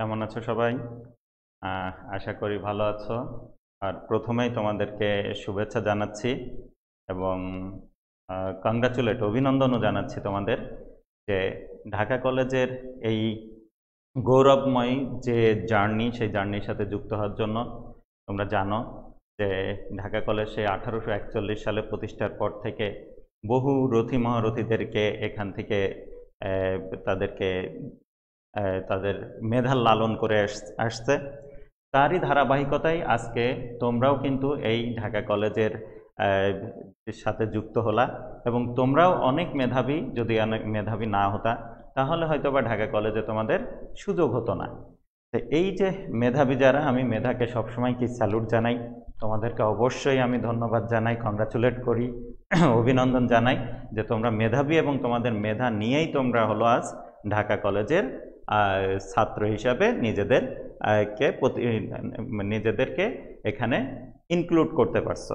কেমন আছো সবাই? আশা করি ভালো আছো। আর প্রথমেই তোমাদেরকে শুভেচ্ছা জানাচ্ছি এবং অভিনন্দনও জানাচ্ছি তোমাদের যে ঢাকা কলেজের এই গৌরবময় যে জার্নি, সেই জার্নির সাথে যুক্ত হওয়ার জন্য। তোমরা জানো যে ঢাকা কলেজ সেই 1841 সালে প্রতিষ্ঠার পর থেকে বহু রথী মহারথীদেরকে এখান থেকে তাদেরকে তাদের মেধা লালন করে আসছে। তারই ধারাবাহিকতায় আজকে তোমরাও কিন্তু এই ঢাকা কলেজের সাথে যুক্ত হলা এবং তোমরাও অনেক মেধাবী। যদি অনেক মেধাবী না হতা তাহলে হয়তো বা ঢাকা কলেজে তোমাদের সুযোগ হতো না। তো এই যে মেধাবী যারা, আমি মেধাকে সবসময় কি স্যালুট জানাই, তোমাদেরকে অবশ্যই আমি ধন্যবাদ জানাই, কংগ্রাচুলেট করি, অভিনন্দন জানাই যে তোমরা মেধাবী এবং তোমাদের মেধা নিয়েই তোমরা হলো আজ ঢাকা কলেজের ছাত্র হিসাবে নিজেদেরকে এখানে ইনক্লুড করতে পারছো,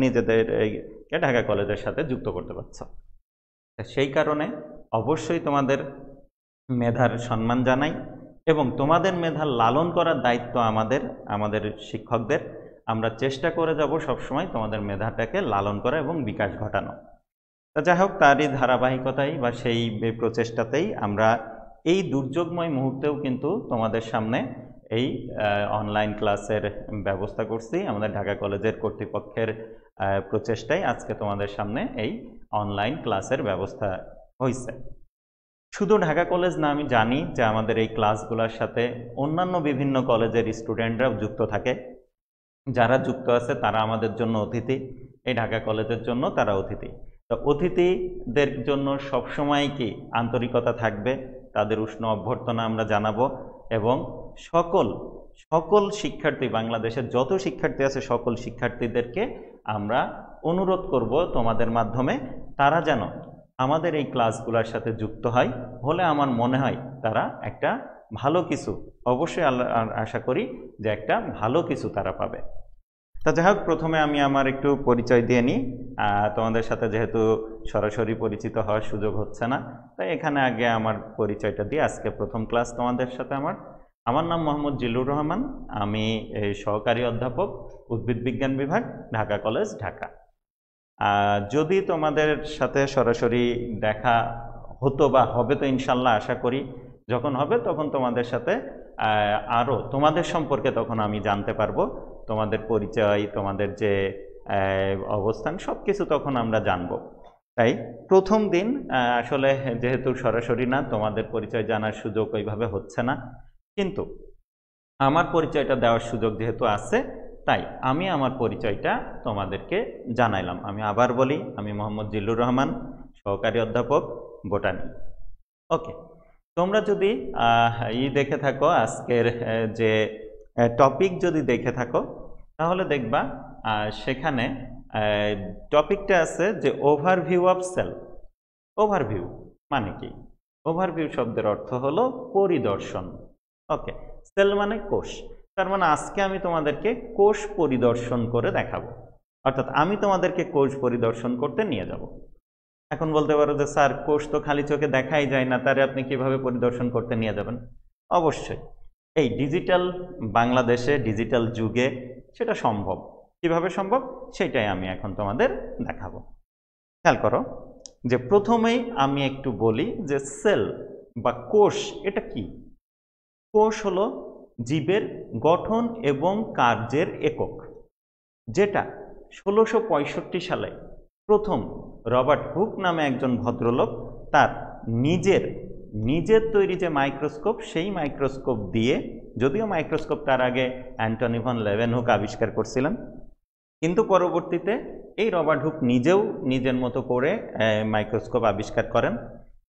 নিজেদেরকে ঢাকা কলেজের সাথে যুক্ত করতে পারছো। সেই কারণে অবশ্যই তোমাদের মেধার সম্মান জানাই এবং তোমাদের মেধা লালন করার দায়িত্ব আমাদের শিক্ষকদের। আমরা চেষ্টা করে যাব সবসময় তোমাদের মেধাটাকে লালন করা এবং বিকাশ ঘটানো। তা যাই হোক, তারই ধারাবাহিকতায় বা সেই প্রচেষ্টাতেই আমরা এই দুর্যোগময় মুহূর্তেও কিন্তু তোমাদের সামনে এই অনলাইন ক্লাসের ব্যবস্থা করছি। আমাদের ঢাকা কলেজের কর্তৃপক্ষের প্রচেষ্টায় আজকে তোমাদের সামনে এই অনলাইন ক্লাসের ব্যবস্থা হয়েছে। শুধু ঢাকা কলেজ না, আমি জানি যে আমাদের এই ক্লাসগুলোর সাথে অন্যান্য বিভিন্ন কলেজের স্টুডেন্টরাও যুক্ত থাকে। যারা যুক্ত আছে তারা আমাদের জন্য অতিথি, এই ঢাকা কলেজের জন্য তারা অতিথি। তো অতিথিদের জন্য সবসময় কি আন্তরিকতা থাকবে, তাদের উষ্ণ অভ্যর্থনা আমরা জানাবো এবং সকল শিক্ষার্থী, বাংলাদেশের যত শিক্ষার্থী আছে সকল শিক্ষার্থীদেরকে আমরা অনুরোধ করব তোমাদের মাধ্যমে তারা যেন আমাদের এই ক্লাসগুলোর সাথে যুক্ত হয়। হলে আমার মনে হয় তারা একটা ভালো কিছু, অবশ্যই আশা করি যে একটা ভালো কিছু তারা পাবে। তা যাই হোক, প্রথমে আমি আমার একটু পরিচয় দিয়ে নিই। তোমাদের সাথে যেহেতু সরাসরি পরিচিত হওয়ার সুযোগ হচ্ছে না, তাই এখানে আগে আমার পরিচয়টা দিয়ে আজকে প্রথম ক্লাস তোমাদের সাথে আমার নাম মোহাম্মদ জিল্লুর রহমান। আমি সহকারী অধ্যাপক, উদ্ভিদ বিজ্ঞান বিভাগ, ঢাকা কলেজ, ঢাকা। যদি তোমাদের সাথে সরাসরি দেখা হতো বা হবে, তো ইনশাল্লাহ আশা করি যখন হবে তখন তোমাদের সাথে আরও তোমাদের সম্পর্কে তখন আমি জানতে পারবো, তোমাদের পরিচয়, তোমাদের যে অবস্থান, সব কিছু তখন আমরা জানবো। তাই প্রথম দিন আসলে যেহেতু সরাসরি না, তোমাদের পরিচয় জানার সুযোগ ওইভাবে হচ্ছে না, কিন্তু আমার পরিচয়টা দেওয়ার সুযোগ যেহেতু আছে, তাই আমি আমার পরিচয়টা তোমাদেরকে জানাইলাম। আমি আবার বলি, আমি মোহাম্মদ জিল্লুর রহমান, সহকারী অধ্যাপক, বোটানি। ওকে, তোমরা যদি দেখে থাকো আজকের যে টপিক যদি দেখে থাকো তাহলে দেখবা সেখানে টপিকটা আছে যে ওভারভিউ অফ সেল। ওভারভিউ মানে কি? ওভারভিউ শব্দের অর্থ হলো পরিদর্শন। ওকে, সেল মানে কোষ। তার মানে আজকে আমি তোমাদেরকে কোষ পরিদর্শন করে দেখাবো, অর্থাৎ আমি তোমাদেরকে কোষ পরিদর্শন করতে নিয়ে যাব। এখন বলতে পারো যে স্যার, কোষ তো খালি চোখে দেখাই যায় না, তারে আপনি কিভাবে পরিদর্শন করতে নিয়ে যাবেন? অবশ্যই এই ডিজিটাল বাংলাদেশে, ডিজিটাল যুগে সেটা সম্ভব। কিভাবে সম্ভব সেটাই আমি এখন তোমাদের দেখাবো। খেয়াল করো যে প্রথমেই আমি একটু বলি যে সেল বা কোষ এটা কি। কোষ হলো জীবের গঠন এবং কার্যের একক, যেটা 1665 সালে প্রথম রবার্ট হুক নামে একজন ভদ্রলোক তার নিজের তৈরি যে মাইক্রোস্কোপ, সেই মাইক্রোস্কোপ দিয়ে, যদিও মাইক্রোস্কোপ তার আগে অ্যান্টনি ভন লেeuwenhoek আবিষ্কার করছিলেন, কিন্তু পরবর্তীতে এই রবার্ট হুক নিজেও নিজের মতো করে মাইক্রোস্কোপ আবিষ্কার করেন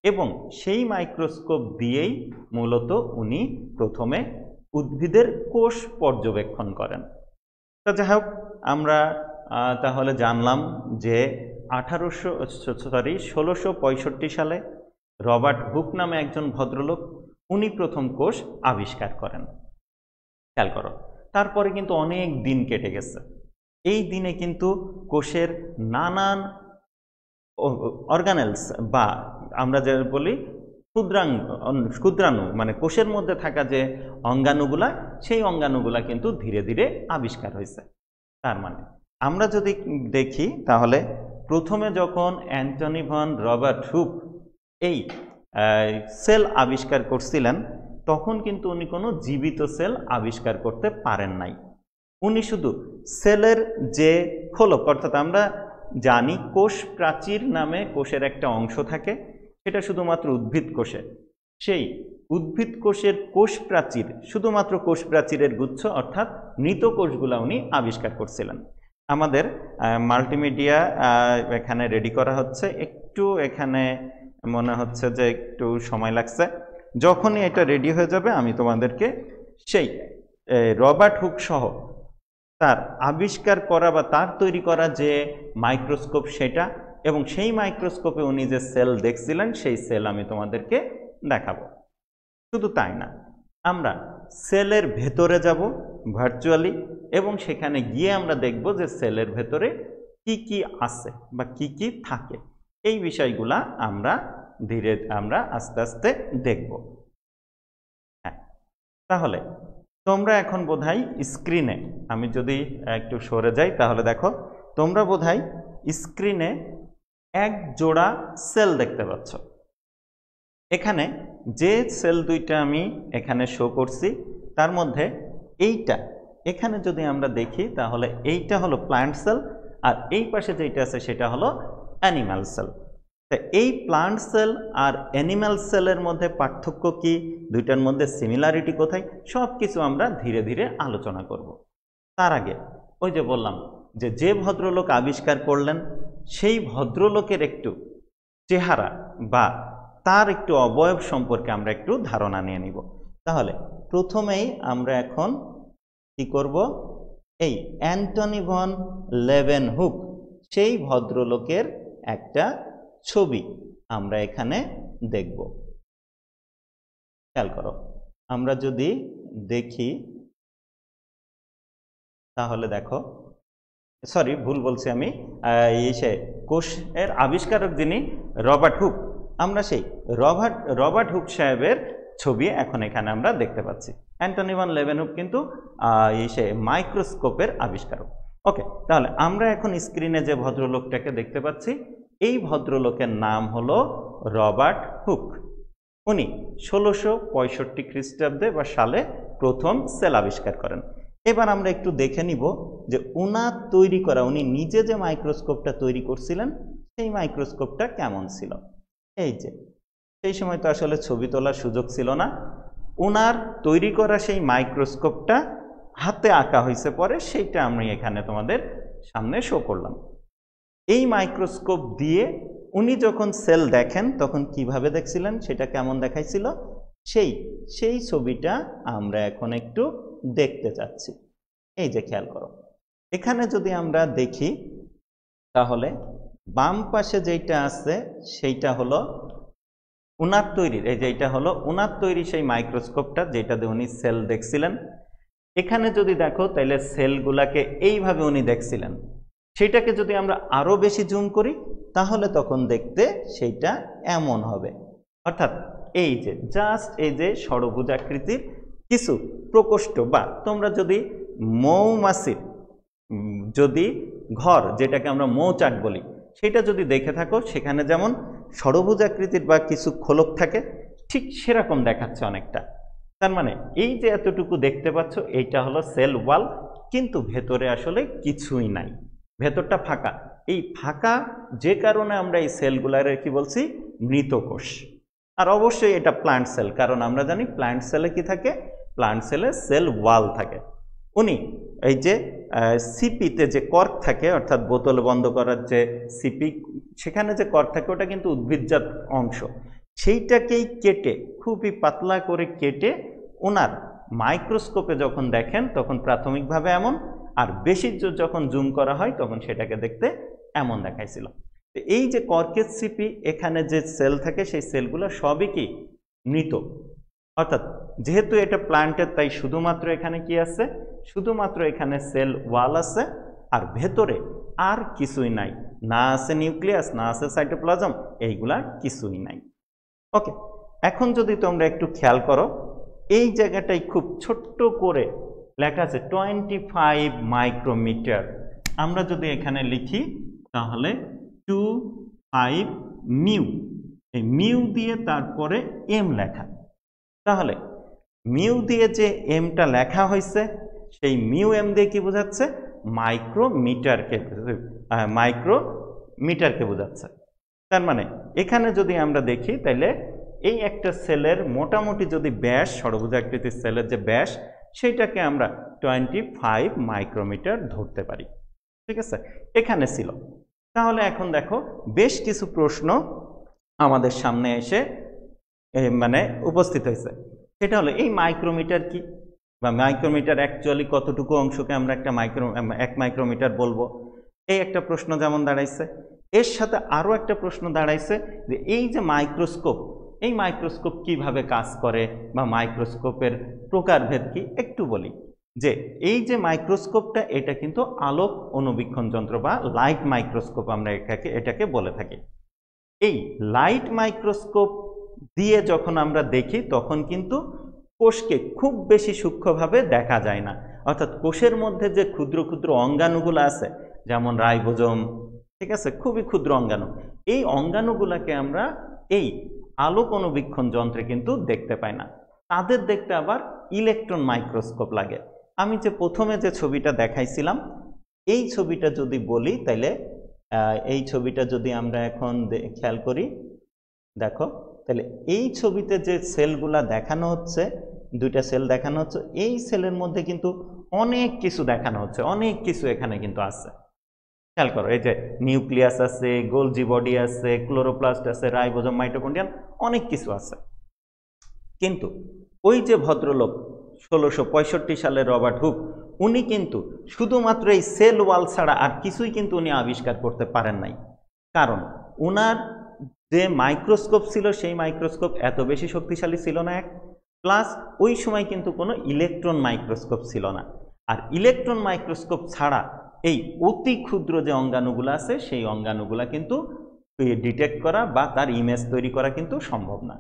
এবং সেই মাইক্রোস্কোপ দিয়েই মূলত উনি প্রথমে উদ্ভিদের কোষ পর্যবেক্ষণ করেন। তো যাই হোক, আমরা তাহলে জানলাম যে 1665 সালে রবার্ট হুক নামে একজন ভদ্রলোক, উনি প্রথম কোষ আবিষ্কার করেন। খেয়াল করো, তারপরে কিন্তু অনেক দিন কেটে গেছে। এই দিনে কিন্তু কোষের নানান অর্গানেলস বা আমরা যে বলি ক্ষুদ্রাণু মানে কোষের মধ্যে থাকা যে অঙ্গাণুগুলা, সেই অঙ্গাণুগুলা কিন্তু ধীরে ধীরে আবিষ্কার হয়েছে। তার মানে আমরা যদি দেখি তাহলে প্রথমে যখন অ্যান্টনি ভন রবার্ট হুক এই সেল আবিষ্কার করছিলেন, তখন কিন্তু উনি কোনো জীবিত সেল আবিষ্কার করতে পারেন নাই। উনি শুধু সেলের যে খোলক, অর্থাৎ আমরা জানি কোষ প্রাচীর নামে কোষের একটা অংশ থাকে, সেটা শুধুমাত্র উদ্ভিদ কোষে, সেই উদ্ভিদ কোষের কোষ প্রাচীর, শুধুমাত্র কোষ প্রাচীরের গুচ্ছ অর্থাৎ মৃত কোষগুলা উনি আবিষ্কার করছিলেন। আমাদের মাল্টিমিডিয়া এখানে রেডি করা হচ্ছে, একটু এখানে মনে হচ্ছে যে একটু সময় লাগছে। যখনই এটা রেডি হয়ে যাবে আমি তোমাদেরকে সেই রবার্ট হুক সহ তার আবিষ্কার করা বা তার তৈরি করা যে মাইক্রোস্কোপ সেটা, এবং সেই মাইক্রোস্কোপে উনি যে সেল দেখছিলেন সেই সেল আমি তোমাদেরকে দেখাবো। শুধু তাই না, আমরা সেলের ভেতরে যাব ভার্চুয়ালি, এবং সেখানে গিয়ে আমরা দেখব যে সেলের ভেতরে কি কি আছে বা কি কি থাকে। এই বিষয়গুলা আমরা আস্তে আস্তে দেখব। হ্যাঁ, তাহলে তোমরা এখন বোধহয় স্ক্রিনে, আমি যদি একটু সরে যাই তাহলে দেখো তোমরা বোধহয় স্ক্রিনে এক জোড়া সেল দেখতে পাচ্ছ। এখানে যে সেল দুইটা আমি এখানে শো করছি তার মধ্যে এইটা, এখানে যদি আমরা দেখি তাহলে এইটা হলো প্ল্যান্ট সেল, আর এই পাশে যেটা আছে সেটা হলো অ্যানিম্যাল সেল। তা এই প্ল্যান্ট সেল আর অ্যানিম্যাল সেলের মধ্যে পার্থক্য কি, দুইটার মধ্যে সিমিলারিটি কোথায়, সব কিছু আমরা ধীরে ধীরে আলোচনা করব। তার আগে ওই যে বললাম যে ভদ্রলোক আবিষ্কার করলেন সেই ভদ্রলোকের একটু চেহারা বা তার একটু অবয়ব সম্পর্কে আমরা একটু ধারণা নিয়ে নিব। তাহলে প্রথমেই আমরা এখন কি করব, এই অ্যান্টনি ভন লেভেনহুক সেই ভদ্রলোকের একটা ছবি আমরা এখানে দেখব। খেয়াল করো, আমরা যদি দেখি তাহলে দেখো, সরি ভুল বলছি আমি, সে কোষের আবিষ্কারক যিনি রবার্ট হুক, আমরা সেই রবার্ট হুক সাহেবের ছবি এখন এখানে আমরা দেখতে পাচ্ছি। অ্যান্টনি ভন লেভেনহুক কিন্তু সে মাইক্রোস্কোপের আবিষ্কারক। ওকে, তাহলে আমরা এখন স্ক্রিনে যে ভদ্রলোকটাকে দেখতে পাচ্ছি, এই ভদ্রলোকের নাম হলো রবার্ট হুক। উনি 1665 খ্রিস্টাব্দে বা সালে প্রথম সেল আবিষ্কার করেন। এবার আমরা একটু দেখে নিব যে উনার তৈরি করা, উনি নিজে যে মাইক্রোস্কোপটা তৈরি করছিলেন সেই মাইক্রোস্কোপটা কেমন ছিল। এই যে সেই সময় তো আসলে ছবি তোলার সুযোগ ছিল না, উনার তৈরি করা সেই মাইক্রোস্কোপটা হাতে আঁকা হয়েছে পরে, সেইটা আমি এখানে তোমাদের সামনে শো করলাম। এই মাইক্রোস্কোপ দিয়ে উনি যখন সেল দেখেন তখন কিভাবে দেখছিলেন, সেটা কেমন দেখাইছিল, সেই ছবিটা আমরা এখন একটু দেখতে চাচ্ছি। এই যে খেয়াল করো, এখানে যদি আমরা দেখি তাহলে বাম পাশে যেটা আছে সেইটা হলো উনার তৈরির, এই যে এটা হলো উনার তৈরি সেই মাইক্রোস্কোপটা যেটাতে উনি সেল দেখছিলেন। এখানে যদি দেখো তাহলে সেলগুলাকে এইভাবে উনি দেখছিলেন, সেটাকে যদি আমরা আরো বেশি জুম করি তাহলে তখন দেখতে সেইটা এমন হবে। অর্থাৎ এই যে জাস্ট এই যে ষড়ভুজাকৃতির কিছু প্রকোষ্ঠ, বা তোমরা যদি মৌমাছির যদি ঘর, যেটাকে আমরা মৌচাক বলি, সেটা যদি দেখে থাকো, সেখানে যেমন ষড়ভুজাকৃতির বা কিছু খোলক থাকে, ঠিক সেরকম দেখাচ্ছে অনেকটা। তার মানে এই যে এতটুকু দেখতে পাচ্ছ এইটা হলো সেল ওয়াল, কিন্তু ভেতরে আসলে কিছুই নাই, ভেতরটা ফাঁকা। এই ফাঁকা যে কারণে আমরা এই সেলগুলারে কি বলছি, মৃত কোষ। আর অবশ্যই এটা প্ল্যান্ট সেল, কারণ আমরা জানি প্ল্যান্ট সেলে কি থাকে, প্ল্যান্ট সেলে সেল ওয়াল থাকে। উনি এই যে সিপিতে যে কর্ক থাকে, অর্থাৎ বোতল বন্ধ করার যে সিপি, সেখানে যে কর্ক থাকে ওটা কিন্তু উদ্ভিদজাত অংশ, সেইটাকেই কেটে খুবই পাতলা করে কেটে ওনার মাইক্রোস্কোপে যখন দেখেন তখন প্রাথমিকভাবে এমন, আর বেশি যখন জুম করা হয় তখন সেটাকে দেখতে এমন দেখাইছিল। এই যে কর্কের সিপি, এখানে যে সেল থাকে সেই সেলগুলো সবই কি মৃত। অর্থাৎ যেহেতু এটা প্ল্যান্টের, তাই শুধুমাত্র এখানে কি আছে, শুধুমাত্র এখানে সেল ওয়াল আছে, আর ভেতরে আর কিছুই নাই, না আছে নিউক্লিয়াস, না আছে সাইটোপ্লাজম, এইগুলা কিছুই নাই। ওকে, এখন যদি তোমরা একটু খেয়াল করো, এই জায়গাটাই খুব ছোট্ট করে লেখা আছে 25 মাইক্রোমিটার। আমরা যদি এখানে লিখি তাহলে 25 মিউ, এই মিউ দিয়ে তারপরে এম লেখা। তাহলে মিউ দিয়ে যে এমটা লেখা হয়েছে সেই মিউ এম দিয়ে কি বোঝাচ্ছে? মাইক্রোমিটারকে বোঝাচ্ছে। তার মানে এখানে যদি আমরা দেখি তাহলে এই একটা সেলের মোটামুটি যদি ব্যাস, ষড়ভুজাকৃতির সেলের যে ব্যাস, সেইটাকে আমরা 25 মাইক্রোমিটার ধরতে পারি। ঠিক আছে, এখানে ছিল। তাহলে এখন দেখো বেশ কিছু প্রশ্ন আমাদের সামনে এসে মানে উপস্থিত হয়েছে। সেটা হলো এই মাইক্রোমিটার কি, বা মাইক্রোমিটার অ্যাকচুয়ালি কতটুকু অংশকে আমরা একটা এক মাইক্রোমিটার বলবো, এই একটা প্রশ্ন যেমন দাঁড়াইছে। এর সাথে আরও একটা প্রশ্ন দাঁড়াইছে যে এই যে মাইক্রোস্কোপ, এই মাইক্রোস্কোপ কিভাবে কাজ করে বা মাইক্রোস্কোপের প্রকারভেদ কি একটু বলি। যে এই যে মাইক্রোস্কোপটা, এটা কিন্তু আলোক অনুবীক্ষণ যন্ত্র বা লাইট মাইক্রোস্কোপ আমরা এটাকে বলে থাকি। এই লাইট মাইক্রোস্কোপ দিয়ে যখন আমরা দেখি তখন কিন্তু কোষকে খুব বেশি সূক্ষ্মভাবে দেখা যায় না। অর্থাৎ কোষের মধ্যে যে ক্ষুদ্র ক্ষুদ্র অঙ্গাণুগুলো আছে, যেমন রাইবোজোম, ঠিক আছে, খুবই ক্ষুদ্র অঙ্গাণু, এই অঙ্গাণুগুলোকে আমরা এই আলোক অনুবীক্ষণ যন্ত্রে কিন্তু দেখতে পাই না। তাদের দেখতে আবার ইলেকট্রন মাইক্রোস্কোপ লাগে। আমি যে প্রথমে যে ছবিটা দেখাইছিলাম, এই ছবিটা যদি বলি তাহলে এই ছবিটা যদি আমরা এখন খেয়াল করি, দেখো তাহলে এই ছবিতে যে সেলগুলা দেখানো হচ্ছে, দুইটা সেল দেখানো হচ্ছে, এই সেলের মধ্যে কিন্তু অনেক কিছু দেখানো হচ্ছে, অনেক কিছু এখানে কিন্তু আছে। খেয়াল করো, এই যে নিউক্লিয়াস আছে, গোলজি বডি আছে, ক্লোরোপ্লাস্ট আছে, রাইবোজোম, মাইটোকন্ড্রিয়া, অনেক কিছু আছে। কিন্তু ওই যে ভদ্রলোক 1665 সালের রবার্ট হুক, উনি কিন্তু শুধুমাত্র এই সেল ওয়াল ছাড়া আর কিছুই কিন্তু উনি আবিষ্কার করতে পারেন নাই। কারণ উনার যে মাইক্রোস্কোপ ছিল সেই মাইক্রোস্কোপ এত বেশি শক্তিশালী ছিল না, এক প্লাস ওই সময় কিন্তু কোনো ইলেকট্রন মাইক্রোস্কোপ ছিল না। আর ইলেকট্রন মাইক্রোস্কোপ ছাড়া এই অতি ক্ষুদ্র যে অঙ্গাণুগুলো আছে সেই অঙ্গাণুগুলা কিন্তু ডিটেক্ট করা বা তার ইমেজ তৈরি করা কিন্তু সম্ভব না।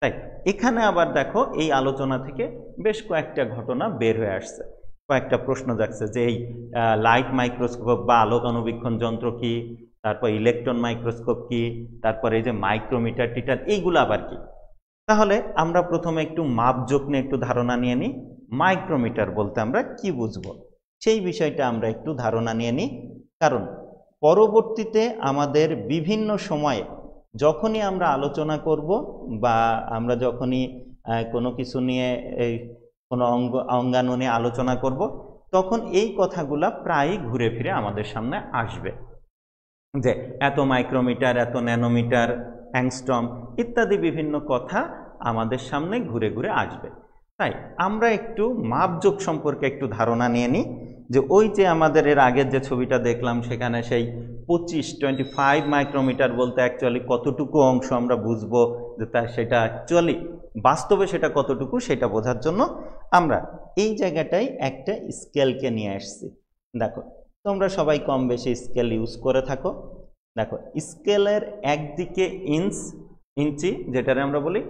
তাই এখানে আবার দেখো এই আলোচনা থেকে বেশ কয়েকটা ঘটনা বের হয়ে আসছে, কয়েকটা প্রশ্ন যাচ্ছে যে এই লাইট মাইক্রোস্কোপ বা আলোক অনুবীক্ষণ যন্ত্র কি, তারপর ইলেকট্রন মাইক্রোস্কোপ কি, তারপরে এই যে মাইক্রোমিটার টিটার, এইগুলো আবার কি। তাহলে আমরা প্রথমে একটু মাপজোক নিয়ে একটু ধারণা নিয়ে নিই। মাইক্রোমিটার বলতে আমরা কি বুঝবো সেই বিষয়টা আমরা একটু ধারণা নিয়ে নিই। কারণ পরবর্তীতে আমাদের বিভিন্ন সময়ে যখনই আমরা আলোচনা করব বা আমরা যখনই কোনো কিছু নিয়ে এই কোনো অঙ্গাণু নিয়ে আলোচনা করব, তখন এই কথাগুলা প্রায়ই ঘুরে ফিরে আমাদের সামনে আসবে, যে এত মাইক্রোমিটার, এত ন্যানোমিটার, অ্যাংস্ট্রম ইত্যাদি বিভিন্ন কথা আমাদের সামনে ঘুরে ঘুরে আসবে। তাই আমরা একটু মাপজোক সম্পর্কে একটু ধারণা নিয়ে নিই। যে ওই যে আমাদের এর আগের যে ছবিটা দেখলাম, সেখানে সেই 25 মাইক্রোমিটার বলতে অ্যাকচুয়ালি কতটুকু অংশ আমরা বুঝবো যে সেটা অ্যাকচুয়ালি বাস্তবে সেটা কতটুকু, সেটা বোঝার জন্য আমরা এই জায়গাটায় একটা স্কেলকে নিয়ে আসছি। দেখো তোমরা সবাই কম বেশি স্কেল ইউজ করে থাকো। দেখো স্কেলের একদিকে ইঞ্চি যেটারে আমরা বলি,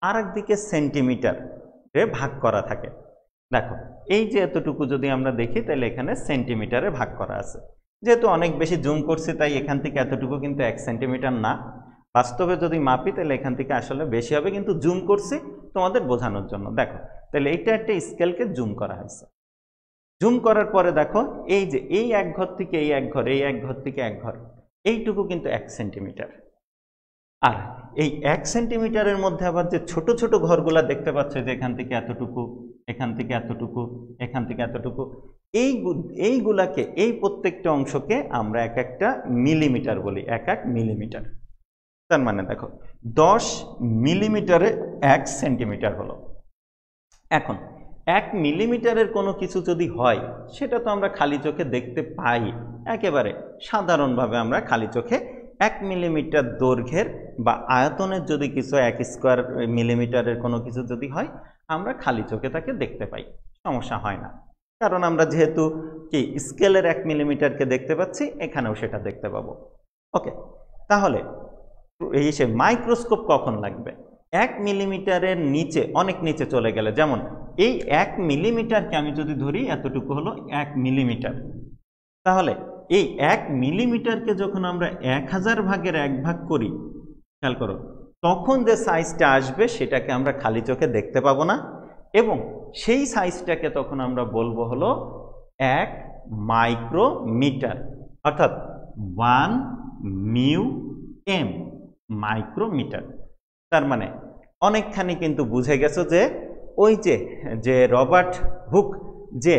আর একদিকে সেন্টিমিটারে ভাগ করা থাকে। দেখো এই যে এতটুকু যদি আমরা দেখি তাহলে এখানে সেন্টিমিটারে ভাগ করা আছে। যেহেতু অনেক বেশি জুম করছি তাই এখান থেকে এতটুকু কিন্তু 1 সেন্টিমিটার না, বাস্তবে যদি মাপি তাহলে এখান থেকে আসলে বেশি হবে, কিন্তু জুম করছি তোমাদের বোঝানোর জন্য। দেখো তাহলে এইটা একটা স্কেলকে জুম করা হয়েছে। জুম করার পরে দেখো এই যে এই এক ঘর থেকে এই এক ঘর, এই এক ঘর থেকে এক ঘর, এইটুকু কিন্তু 1 সেন্টিমিটার। আর এই 1 সেন্টিমিটারের মধ্যে আবার যে ছোট ছোট ঘরগুলা দেখতে পাচ্ছ, যে এখান থেকে এতটুকু, এখান থেকে এতটুকু, এখান থেকে এতটুকু, এইগুলাকে, এই প্রত্যেকটা অংশকে আমরা এক একটা মিলিমিটার বলি, 1 মিলিমিটার। তার মানে দেখো 10 মিলিমিটারে 1 সেন্টিমিটার হলো। এখন 1 মিলিমিটারের কোনো কিছু যদি হয়, সেটা তো আমরা খালি চোখে দেখতে পাই, একেবারে সাধারণভাবে আমরা খালি চোখে 1 মিলিমিটার দৈর্ঘ্যের বা আয়তনের যদি কিছু 1 স্কোয়ার মিলিমিটারের কোনো কিছু যদি হয়, আমরা খালি চোখে তাকে দেখতে পাই, সমস্যা হয় না। কারণ আমরা যেহেতু কি স্কেলের 1 মিলিমিটারকে দেখতে পাচ্ছি, এখানেও সেটা দেখতে পাবো। ওকে, তাহলে এই সে মাইক্রোস্কোপ কখন লাগবে? 1 মিলিমিটারের নিচে, অনেক নিচে চলে গেলে, যেমন এই 1 মিলিমিটারকে আমি যদি ধরি এতটুকু হলো 1 মিলিমিটার, তাহলে এই 1 মিলিমিটারকে যখন আমরা 1000 ভাগের 1 ভাগ করি, খেয়াল করো, তখন যে সাইজটা আসবে সেটাকে আমরা খালি চোখে দেখতে পাবো না, এবং সেই সাইজটাকে তখন আমরা বলবো হলো 1 মাইক্রোমিটার, অর্থাৎ 1 মিউ এম, মাইক্রোমিটার। তার মানে অনেকখানি কিন্তু বুঝে গেছো যে ওই যে রবার্ট হুক যে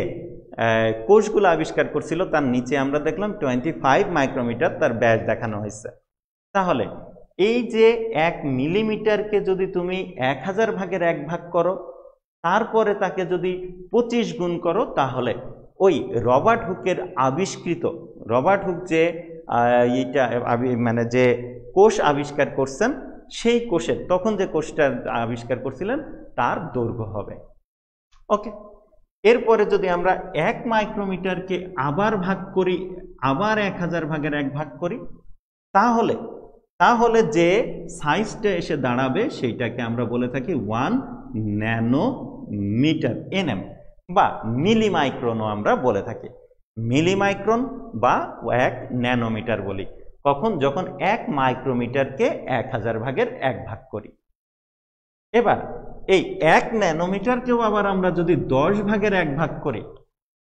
কোষগুলো আবিষ্কার করছিল তার নিচে আমরা দেখলাম 25 মাইক্রোমিটার তার ব্যাস দেখানো হয়েছে। তাহলে এই যে 1 মিলিমিটারকে যদি তুমি 1000 ভাগের 1 ভাগ করো, তারপরে তাকে যদি 25 গুণ করো, তাহলে ওই রবার্ট হুকের আবিষ্কৃত, রবার্ট হুক যে এইটা মানে যে কোষ আবিষ্কার করছেন, সেই কোষের, তখন যে কোষটা আবিষ্কার করছিলেন তার দৈর্ঘ্য হবে। ওকে, এরপরে যদি আমরা 1 মাইক্রোমিটারকে আবার ভাগ করি, আবার 1000 ভাগের 1 ভাগ করি, তাহলে যে সাইজটা এসে দাঁড়াবে সেইটাকে আমরা বলে থাকি 1 ন্যানোমিটার, এনএম, বা মিলিমাইক্রনও আমরা বলে থাকি। মিলিমাইক্রন বা 1 ন্যানোমিটার বলি কখন, যখন 1 মাইক্রোমিটারকে 1000 ভাগের 1 ভাগ করি। এবার এই 1 ন্যানোমিটারকেও আবার আমরা যদি 10 ভাগের 1 ভাগ করি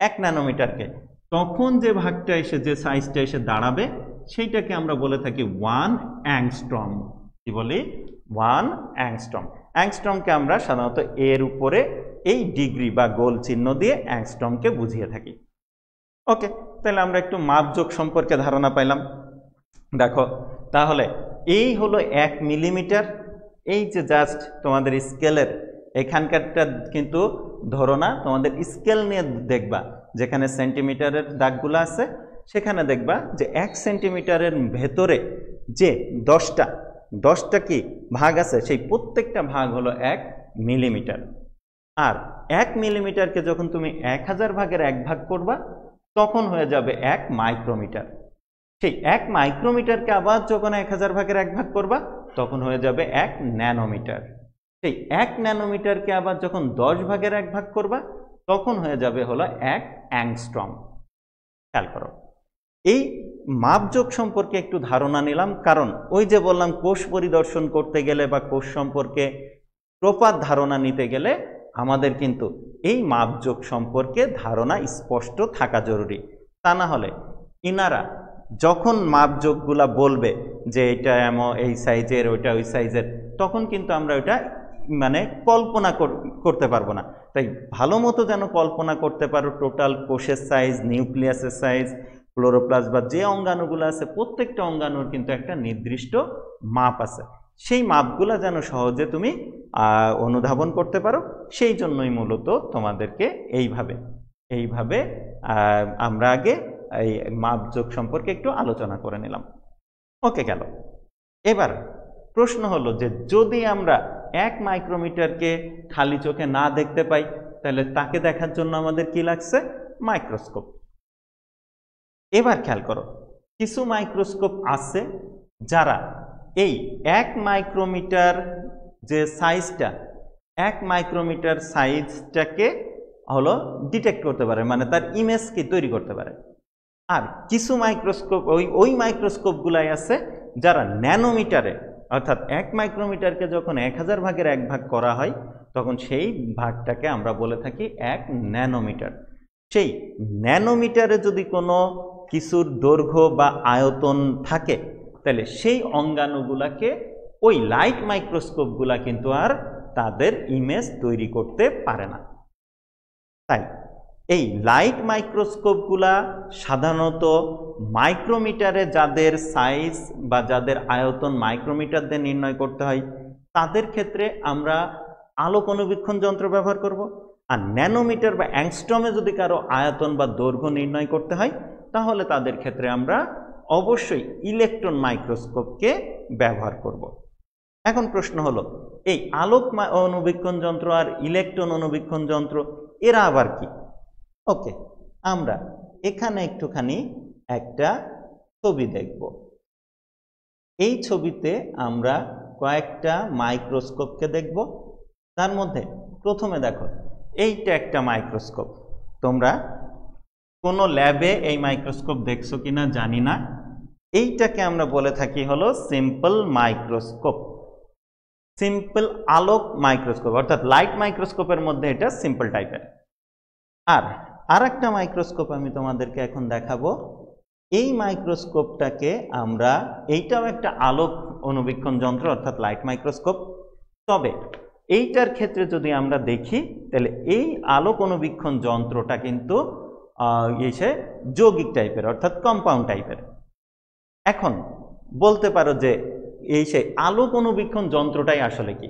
1 ন্যানোমিটারকে, তখন যে ভাগটা এসে, যে সাইজটা এসে দাঁড়াবে, সেইটাকে আমরা বলে থাকি 1 অ্যাংস্ট্রম। কি বলি? 1 অ্যাংস্ট্রম। অ্যাংস্ট্রমকে আমরা সাধারণত এর উপরে এই ডিগ্রি বা গোল চিহ্ন দিয়ে অ্যাংস্ট্রমকে বুঝিয়ে থাকি। ওকে, তাহলে আমরা একটু মাপযোগ সম্পর্কে ধারণা পাইলাম। দেখো, তাহলে এই হলো 1 মিলিমিটার। এই যে জাস্ট তোমাদের স্কেলের এখানকারটা কিন্তু ধরো না, তোমাদের স্কেল নিয়ে দেখবা, যেখানে সেন্টিমিটারের দাগগুলো আছে সেখানে দেখবা যে 1 সেন্টিমিটারের ভেতরে যে 10টা কি ভাগ আছে, সেই প্রত্যেকটা ভাগ হলো 1 মিলিমিটার। আর 1 মিলিমিটারকে যখন তুমি 1000 ভাগের 1 ভাগ করবা, তখন হয়ে যাবে 1 মাইক্রোমিটার। সেই 1 মাইক্রোমিটারকে আবার যখন 1000 ভাগের 1 ভাগ করবা, তখন হয়ে যাবে 1 ন্যানোমিটার। সেই 1 ন্যানোমিটারকে আবার যখন 10 ভাগের 1 ভাগ করবা, তখন হয়ে যাবে হলো 1 অ্যাংস্ট্রম। খেয়াল করো, এই মাপযোগ সম্পর্কে একটু ধারণা নিলাম, কারণ ওই যে বললাম কোষ পরিদর্শন করতে গেলে বা কোষ সম্পর্কে প্রপার ধারণা নিতে গেলে আমাদের কিন্তু এই মাপযোগ সম্পর্কে ধারণা স্পষ্ট থাকা জরুরি। তা না হলে ইনারা যখন মাপযোগগুলা বলবে যে এটা এমন এই সাইজের, ওইটা ওই সাইজের, তখন কিন্তু আমরা ওইটা মানে কল্পনা করতে পারবো না। তাই ভালো মতো যেন কল্পনা করতে পারো টোটাল কোষের সাইজ, নিউক্লিয়াসের সাইজ, ক্লোরোপ্লাস্ট বা যে অঙ্গাণুগুলো আছে, প্রত্যেকটা অঙ্গাণুর কিন্তু একটা নির্দিষ্ট মাপ আছে। সেই মাপগুলা যেন সহজে তুমি অনুধাবন করতে পারো, সেই জন্যই মূলত তোমাদেরকে এইভাবে আমরা আগে এই মাপযোগ সম্পর্কে একটু আলোচনা করে নিলাম। ওকে, গেল। এবার প্রশ্ন হলো যে যদি আমরা 1 মাইক্রোমিটারকে খালি চোখে না দেখতে পাই, তাহলে তাকে দেখার জন্য আমাদের কি লাগছে? মাইক্রোস্কোপ। এবার খেয়াল করো, কিছু মাইক্রোস্কোপ আছে যারা এই 1 মাইক্রোমিটার যে সাইজটা, 1 মাইক্রোমিটার সাইজটাকে হলো ডিটেক্ট করতে পারে, মানে তার ইমেজ কি তৈরি করতে পারে। আর কিছু মাইক্রোস্কোপ, ওই মাইক্রোস্কোপগুলাই আছে যারা ন্যানোমিটারে, অর্থাৎ 1 মাইক্রোমিটারকে যখন 1000 ভাগের 1 ভাগ করা হয়, তখন সেই ভাগটাকে আমরা বলে থাকি 1 ন্যানোমিটার। সেই ন্যানোমিটারে যদি কোনো কিছুর দৈর্ঘ্য বা আয়তন থাকে, তাহলে সেই অঙ্গাণুগুলাকে ওই লাইট মাইক্রোস্কোপগুলা কিন্তু আর তাদের ইমেজ তৈরি করতে পারে না। তাই এই লাইট মাইক্রোস্কোপগুলা সাধারণত মাইক্রোমিটারে যাদের সাইজ বা যাদের আয়তন মাইক্রোমিটার দিয়ে নির্ণয় করতে হয়, তাদের ক্ষেত্রে আমরা আলোক অনুবীক্ষণ যন্ত্র ব্যবহার করব। আর ন্যানোমিটার বা অ্যাংস্ট্রমে যদি কারো আয়তন বা দৈর্ঘ্য নির্ণয় করতে হয়, তাহলে তাদের ক্ষেত্রে আমরা অবশ্যই ইলেকট্রন মাইক্রোস্কোপকে ব্যবহার করব। এখন প্রশ্ন হলো, এই আলোক অনুবীক্ষণ যন্ত্র আর ইলেকট্রন অনুবীক্ষণ যন্ত্র এরা আবার কি? ওকে, আমরা এখানে একটুখানি একটা ছবি দেখব। এই ছবিতে আমরা কয়েকটা মাইক্রোস্কোপকে দেখব। তার মধ্যে প্রথমে দেখো এইটা একটা মাইক্রোস্কোপ। তোমরা কোনো ল্যাবে এই মাইক্রোস্কোপ দেখছো কিনা জানি না। এইটাকে আমরা বলে থাকি হলো সিম্পল মাইক্রোস্কোপ, সিম্পল আলোক মাইক্রোস্কোপ, অর্থাৎ লাইট মাইক্রোস্কোপের মধ্যে এটা সিম্পল টাইপের। আর একটা মাইক্রোস্কোপ আমি তোমাদেরকে এখন দেখাবো। এই মাইক্রোস্কোপটাকে আমরা, এইটাও একটা আলোক অনুবীক্ষণ যন্ত্র অর্থাৎ লাইট মাইক্রোস্কোপ। তবে এইটার ক্ষেত্রে যদি আমরা দেখি তাহলে এই আলোক অনুবীক্ষণ যন্ত্রটা কিন্তু এসে যৌগিক টাইপের অর্থাৎ কম্পাউন্ড টাইপের। এখন বলতে পারো যে এই সেই আলোক অনুবীক্ষণ যন্ত্রটাই আসলে কি।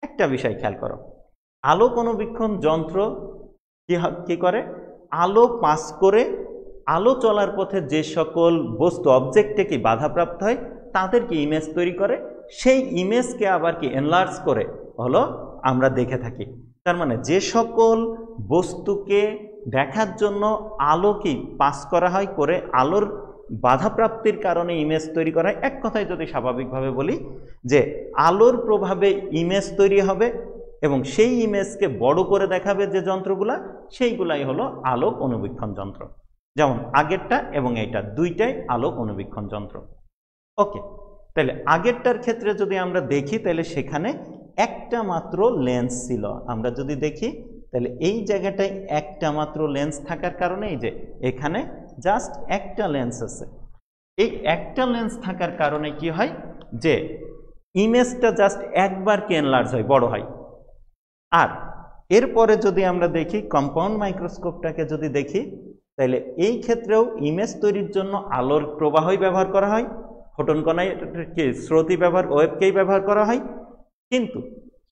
একটা বিষয় খেয়াল করো, আলোক অনুবীক্ষণ যন্ত্র কি করে, আলো পাস করে আলো চলার পথে যে সকল বস্তু অবজেক্টে কি বাধাপ্রাপ্ত হয় তাদেরকে ইমেজ তৈরি করে, সেই ইমেজকে আবার কি এনলার্জ করে হলো আমরা দেখে থাকি। তার মানে যে সকল বস্তুকে দেখার জন্য আলো কি পাস করা হয়, করে আলোর বাধাপ্রাপ্তির কারণে ইমেজ তৈরি করা হয়। এক কথায় যদি স্বাভাবিকভাবে বলি যে আলোর প্রভাবে ইমেজ তৈরি হবে এবং সেই ইমেজকে বড় করে দেখাবে যে যন্ত্রগুলা, সেইগুলাই হলো আলোক অনুবীক্ষণ যন্ত্র। যেমন আগেরটা এবং এইটা দুইটাই আলোক অনুবীক্ষণ যন্ত্র। ওকে, তাহলে আগেরটার ক্ষেত্রে যদি আমরা দেখি তাহলে সেখানে একটা মাত্র লেন্স ছিল। আমরা যদি দেখি তাহলে এই জায়গাটায় একটা মাত্র লেন্স থাকার কারণে এই যে এখানে জাস্ট একটা লেন্স আছে। এই একটা লেন্স থাকার কারণে কি হয় যে ইমেজটা জাস্ট একবার কি এনলার্জ হয়, বড় হয়। আর এরপরে যদি আমরা দেখি কম্পাউন্ড মাইক্রোস্কোপটাকে যদি দেখি তাহলে এই ক্ষেত্রেও ইমেজ তৈরির জন্য আলোর প্রবাহই ব্যবহার করা হয়, ফোটন কণায় স্রোতই ওয়েবকেই ব্যবহার করা হয়। কিন্তু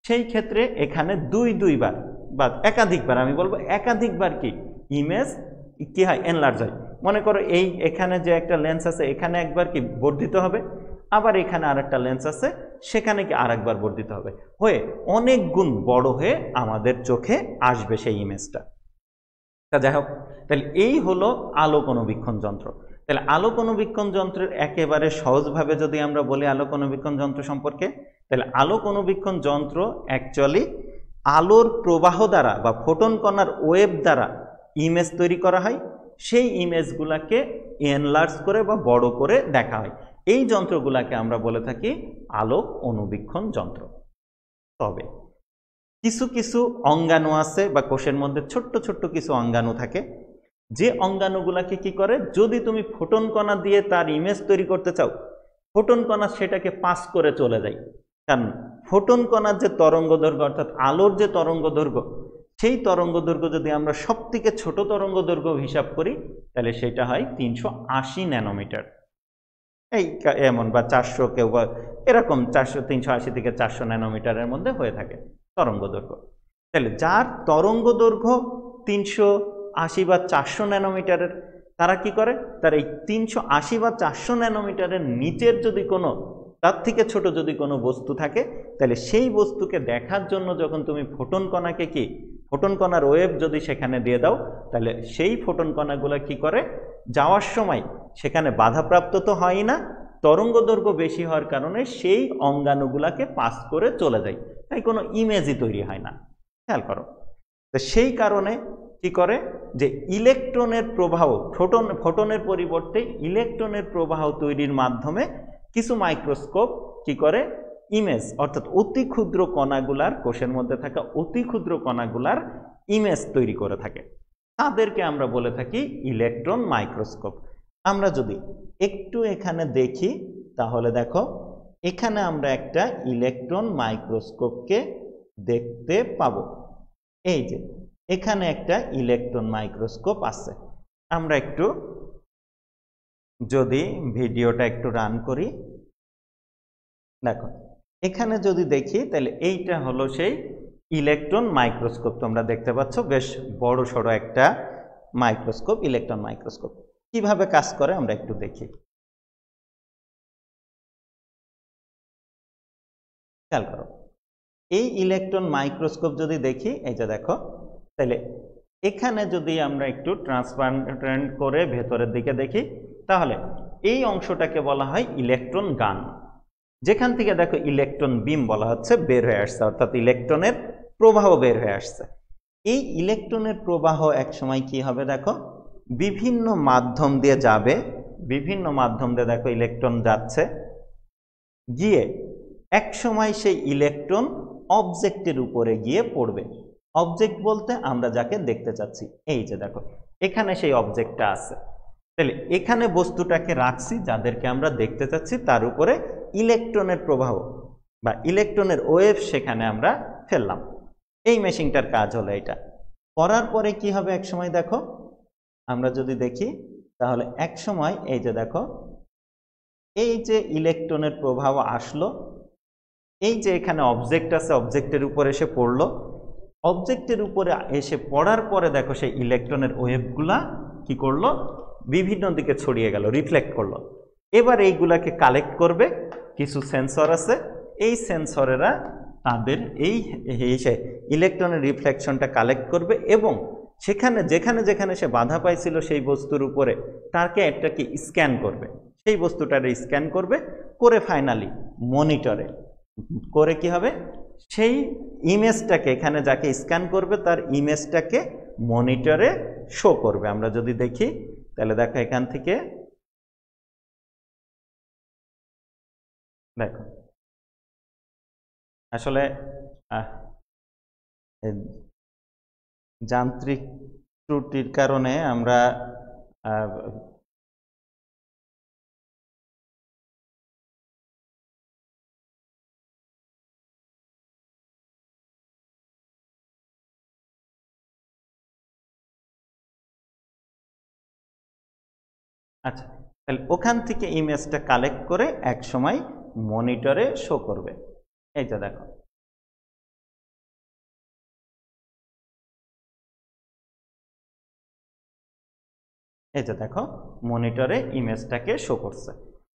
সেই ক্ষেত্রে এখানে দুইবার বা একাধিকবার, আমি বলবো একাধিকবার কি ইমেজ কি হয়, এনলার্জ হয়। মনে করো এই এখানে যে একটা লেন্স আছে এখানে একবার কি বর্ধিত হবে, আবার এখানে আরেকটা লেন্স আছে সেখানে কি আরেকবার বর্ধিত হবে, হয়ে অনেক গুণ বড় হয়ে আমাদের চোখে আসবে সেই ইমেজটা। তা যাই হোক, তাহলে এই হলো আলোক অনুবীক্ষণ যন্ত্র। তাহলে আলোক অনুবীক্ষণ যন্ত্রের একেবারে সহজভাবে যদি আমরা বলি আলোক অনুবীক্ষণ যন্ত্র সম্পর্কে, তাহলে আলোক অনুবীক্ষণ যন্ত্র অ্যাকচুয়ালি আলোর প্রবাহ দ্বারা বা ফোটন কণার ওয়েভ দ্বারা ইমেজ তৈরি করা হয়। সেই ইমেজগুলাকে এনলার্জ করে বা বড় করে দেখা হয়। এই যন্ত্রগুলাকে আমরা বলে থাকি আলোক অনুবীক্ষণ যন্ত্র। তবে কিছু কিছু অঙ্গাণু আছে বা কোষের মধ্যে ছোট্ট ছোট্ট কিছু অঙ্গাণু থাকে, যে অঙ্গাণুগুলাকে কি করে, যদি তুমি ফোটন কণা দিয়ে তার ইমেজ তৈরি করতে চাও, ফোটন কণা সেটাকে পাস করে চলে যায়। কারণ ফোটন কণার যে তরঙ্গ দৈর্ঘ্য অর্থাৎ আলোর যে তরঙ্গ দৈর্ঘ্য, সেই তরঙ্গ দৈর্ঘ্য যদি আমরা সব থেকে ছোট তরঙ্গ দৈর্ঘ্য হিসাব করি তাহলে সেটা হয় 380 ন্যানোমিটার। এই এমন বা 400, কেউ বা এরকম 380 থেকে 400 ন্যানোমিটারের মধ্যে হয়ে থাকে তরঙ্গ দৈর্ঘ্য। তাহলে যার তরঙ্গ দৈর্ঘ্য 380 বা 400 ন্যানোমিটারের, তারা কি করে, তারা এই 380 বা 400 ন্যানোমিটারের নিচের যদি কোনো, তার থেকে ছোট যদি কোনো বস্তু থাকে, তাহলে সেই বস্তুকে দেখার জন্য যখন তুমি ফোটন কণাকে কি, ফোটন কণার ওয়েভ যদি সেখানে দিয়ে দাও, তাহলে সেই ফোটন কণাগুলো কি করে, যাওয়ার সময় সেখানে বাধাপ্রাপ্ত তো হয় না, তরঙ্গ দৈর্ঘ্য বেশি হওয়ার কারণে সেই অঙ্গাণুগুলাকে পাস করে চলে যায়, তাই কোনো ইমেজই তৈরি হয় না। খেয়াল করো, তো সেই কারণে কি করে যে ইলেকট্রনের প্রবাহ, ফোটনের পরিবর্তে ইলেকট্রনের প্রবাহ তৈরির মাধ্যমে কিছু মাইক্রোস্কোপ কি করে, ইমেজ অর্থাৎ অতি ক্ষুদ্র কণাগুলার, কোষের মধ্যে থাকা অতি ক্ষুদ্র কণাগুলার ইমেজ তৈরি করে থাকে। তাদেরকে আমরা বলে থাকি ইলেকট্রন মাইক্রোস্কোপ। আমরা যদি একটু এখানে দেখি তাহলে দেখো এখানে আমরা একটা ইলেকট্রন মাইক্রোস্কোপকে দেখতে পাবো। এই যে এখানে একটা ইলেকট্রন মাইক্রোস্কোপ আছে। আমরা একটু যদি ভিডিওটা একটু রান করি, দেখো এখানে যদি দেখি তাহলে এইটা হলো সেই ইলেকট্রন মাইক্রোস্কোপ। তোমরা দেখতে পাচ্ছ বেশ বড় সড়ো একটা মাইক্রোস্কোপ, ইলেকট্রন মাইক্রোস্কোপ। কিভাবে কাজ করে আমরা একটু দেখি। খেয়াল করো, এই ইলেকট্রন মাইক্রোস্কোপ যদি দেখি, এই যে দেখো, তাহলে এখানে যদি আমরা একটু ট্রান্সপারেন্ট করে ভেতরের দিকে দেখি তাহলে এই অংশটাকে বলা হয় ইলেকট্রন গান। যেখান থেকে দেখো ইলেকট্রন বিম বলা হচ্ছে বের হয়ে আসছে, অর্থাৎ ইলেকট্রনের প্রবাহ বের হয়ে আসছে। এই ইলেকট্রনের প্রবাহ এক সময় কি হবে দেখো, বিভিন্ন মাধ্যম দিয়ে যাবে, বিভিন্ন মাধ্যম দিয়ে দেখো ইলেকট্রন যাচ্ছে, গিয়ে এক সময় সেই ইলেকট্রন অবজেক্টের উপরে গিয়ে পড়বে। অবজেক্ট বলতে আমরা যাকে দেখতে চাচ্ছি, এই যে দেখো এখানে সেই অবজেক্টটা আছে। তাহলে এখানে বস্তুটাকে রাখছি, যাদেরকে আমরা দেখতে চাচ্ছি, তার উপরে ইলেকট্রনের প্রবাহ বা ইলেকট্রনের ওয়েভ সেখানে আমরা ফেললাম। এই মেশিনটার কাজ হলো এটা। করার পরে কি হবে এক সময় দেখো, আমরা যদি দেখি তাহলে এক সময় এই যে দেখো এই যে ইলেকট্রনের প্রবাহ আসলো, এই যে এখানে অবজেক্ট আছে, অবজেক্টের উপর এসে পড়লো, অবজেক্টের উপরে এসে পড়ার পরে দেখো সেই ইলেকট্রনের ওয়েভগুলা কি করলো, বিভিন্ন দিকে ছড়িয়ে গেল, রিফ্লেক্ট করলো। এবার এইগুলাকে কালেক্ট করবে কিছু সেন্সর আছে, এই সেন্সরেরা তাদের এই ইলেকট্রনের রিফ্লেকশনটা কালেক্ট করবে এবং সেখানে যেখানে যেখানে সে বাধা পাইছিল সেই বস্তুর উপরে তাকে একটাকে স্ক্যান করবে, সেই বস্তুটারে স্ক্যান করবে, করে ফাইনালি মনিটরে করে কি হবে, সেই ইমেজটাকে এখানে যাকে স্ক্যান করবে তার ইমেজটাকে মনিটরে শো করবে। আমরা যদি দেখি তাহলে দেখো এখান থেকে দেখো আসলে যান্ত্রিক ত্রুটির কারণে আমরা আচ্ছা, তাহলে ওখান থেকে ইমেজটা কালেক্ট করে এক সময় মনিটরে শো করবে। এই যে দেখো এই যে দেখো মনিটরে ইমেজটাকে শো করছে।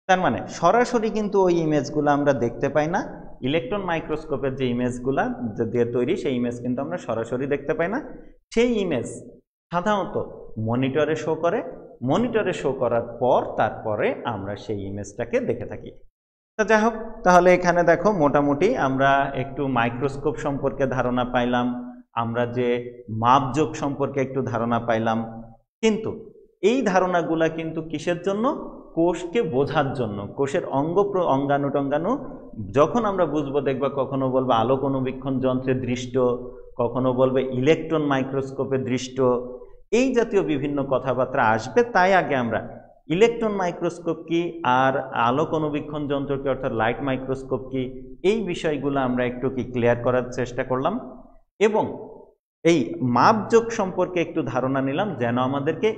তার মানে সরাসরি কিন্তু ওই ইমেজগুলো আমরা দেখতে পাই না, ইলেকট্রন মাইক্রোস্কোপের যে ইমেজগুলো দিয়ে তৈরি সেই ইমেজ কিন্তু আমরা সরাসরি দেখতে পাই না। সেই ইমেজ সাধারণত মনিটরে শো করে, মনিটরে শো করার পর তারপরে আমরা সেই ইমেজটাকে দেখে থাকি। তা যাই হোক, তাহলে এখানে দেখো মোটামুটি আমরা একটু মাইক্রোস্কোপ সম্পর্কে ধারণা পাইলাম, আমরা যে মাপজোক সম্পর্কে একটু ধারণা পাইলাম, কিন্তু এই ধারণাগুলা কিন্তু কিসের জন্য, কোষকে বোঝার জন্য, কোষের অঙ্গাণু টঙ্গাণু যখন আমরা বুঝবো, দেখবা কখনো বলবে আলোক অনুবীক্ষণ যন্ত্রে দৃষ্ট, কখনো বলবে ইলেকট্রন মাইক্রোস্কোপে দৃষ্ট, এই জাতীয় বিভিন্ন কথাবার্তা আসবে। তাই আগে আমরা ইলেকট্রন মাইক্রোস্কোপ কি আর আলোক অনুবীক্ষণ যন্ত্র কি অর্থাৎ লাইট মাইক্রোস্কোপ কি, এই বিষয়গুলো আমরা একটু কি ক্লিয়ার করার চেষ্টা করলাম এবং এই মাপজোক সম্পর্কে একটু ধারণা নিলাম, যেন আমাদেরকে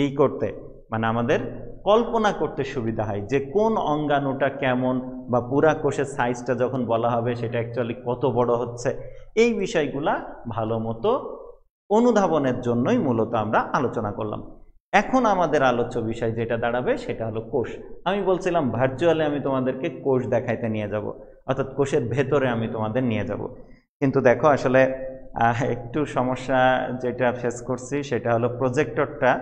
এই করতে মানে আমাদের কল্পনা করতে সুবিধা হয় যে কোন অঙ্গাণুটা কেমন বা পুরা কোষের সাইজটা যখন বলা হবে সেটা অ্যাকচুয়ালি কত বড় হচ্ছে, এই বিষয়গুলা ভালো মতো অনুধাবনের জন্যই মূলত আমরা আলোচনা করলাম। এখন আমাদের আলোচ্য বিষয় যেটা দাঁড়াবে সেটা হলো কোষ। আমি বলছিলাম ভার্চুয়ালি আমি তোমাদেরকে কোষ দেখাইতে নিয়ে যাব, অর্থাৎ কোষের ভেতরে আমি তোমাদের নিয়ে যাব, কিন্তু দেখো আসলে একটু সমস্যা যেটা ফেস করছি সেটা হলো প্রজেক্টরটা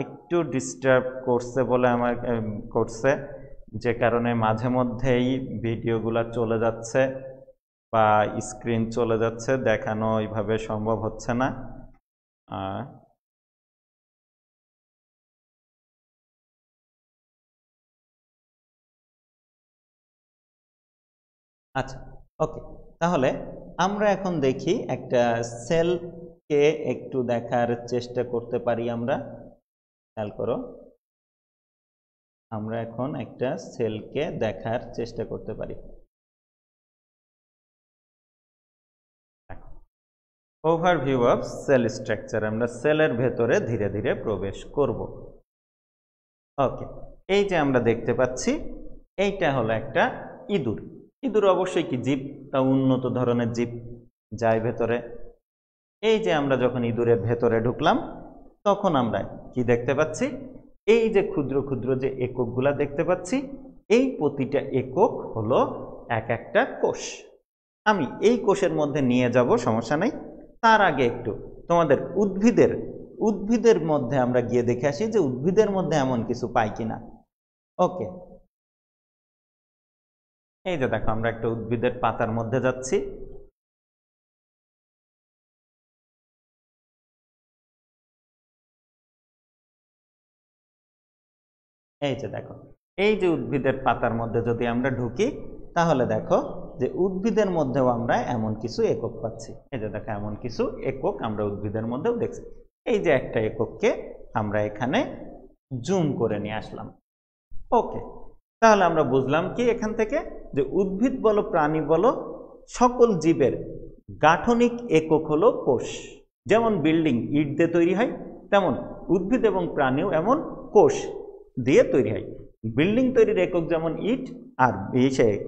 একটু ডিস্টার্ব করছে বলে আমার করছে, যে কারণে মাঝে মধ্যেই ভিডিওগুলো চলে যাচ্ছে বা স্ক্রিন চলে যাচ্ছে, দেখানো ওইভাবে সম্ভব হচ্ছে না। আচ্ছা, ওকে, তাহলে আমরা এখন দেখি একটা সেলকে একটু দেখার চেষ্টা করতে পারি। আমরা খেয়াল করো, আমরা এখন একটা সেলকে দেখার চেষ্টা করতে পারি। ওভারভিউ অফ সেল স্ট্রাকচার, আমরা সেলের ভেতরে ধীরে ধীরে প্রবেশ করব। ওকে, এই যে আমরা দেখতে পাচ্ছি এইটা হলো একটা ইঁদুর। ইঁদুর অবশ্যই কি জীব, তা উন্নত ধরনের জীব যায় ভেতরে। এই যে আমরা যখন ইঁদুরের ভেতরে ঢুকলাম তখন আমরা কি দেখতে পাচ্ছি, এই যে ক্ষুদ্র ক্ষুদ্র যে এককগুলা দেখতে পাচ্ছি, এই প্রতিটা একক হলো এক একটা কোষ। আমি এই কোষের মধ্যে নিয়ে যাব, সমস্যা নেই। তার আগে একটু তোমাদের উদ্ভিদের মধ্যে আমরা গিয়ে দেখে আসি যে উদ্ভিদের মধ্যে এমন কিছু পাই কিনা। ওকে, এই যে দেখো আমরা একটা উদ্ভিদের পাতার মধ্যে যাচ্ছি। এই যে দেখো, এই যে উদ্ভিদের পাতার মধ্যে যদি আমরা ঢুকি তাহলে দেখো যে উদ্ভিদের মধ্যেও আমরা এমন কিছু একক পাচ্ছি। এই যে দেখো এমন কিছু একক আমরা উদ্ভিদের মধ্যেও দেখছি। এই যে একটা একককে আমরা এখানে জুম করে নিয়ে আসলাম। ওকে, তাহলে আমরা বুঝলাম কি এখান থেকে যে উদ্ভিদ বলো প্রাণী বলো সকল জীবের গাঠনিক একক হলো কোষ। যেমন বিল্ডিং ইট দিয়ে তৈরি হয়, তেমন উদ্ভিদ এবং প্রাণীও এমন কোষ দিয়ে তৈরি হয়। বিল্ডিং তৈরির একক যেমন ইট, আর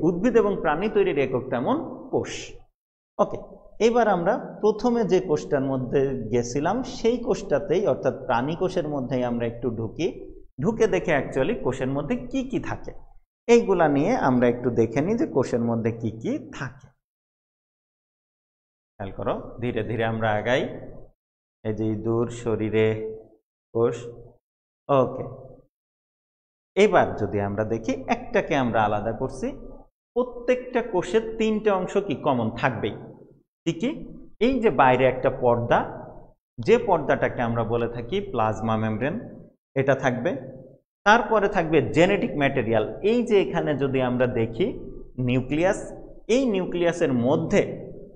উদ্ভিদ এবং প্রাণী তৈরির একক তেমন কোষ। ওকে, এবার আমরা প্রথমে যে কোষটার মধ্যে গেছিলাম সেই কোষটাতেই অর্থাৎ প্রাণী কোষের মধ্যেই আমরা একটু ঢুকে দেখে অ্যাকচুয়ালি কোষের মধ্যে কি কি থাকে এইগুলা নিয়ে আমরা একটু দেখে নিই যে কোষের মধ্যে কি কি থাকে। খেয়াল করো, ধীরে ধীরে আমরা আগাই। এই যে ইঁদুর শরীরে কোষ। ওকে, এবার যদি আমরা দেখি একটাকে আমরা আলাদা করছি, প্রত্যেকটা কোষের তিনটে অংশ কি কমন থাকবেই। কি এই যে বাইরে একটা পর্দা, যে পর্দাটাকে আমরা বলে থাকি প্লাজমা মেমব্রেন, এটা থাকবে। তারপরে থাকবে জেনেটিক ম্যাটেরিয়াল। এই যে এখানে যদি আমরা দেখি নিউক্লিয়াস, এই নিউক্লিয়াসের মধ্যে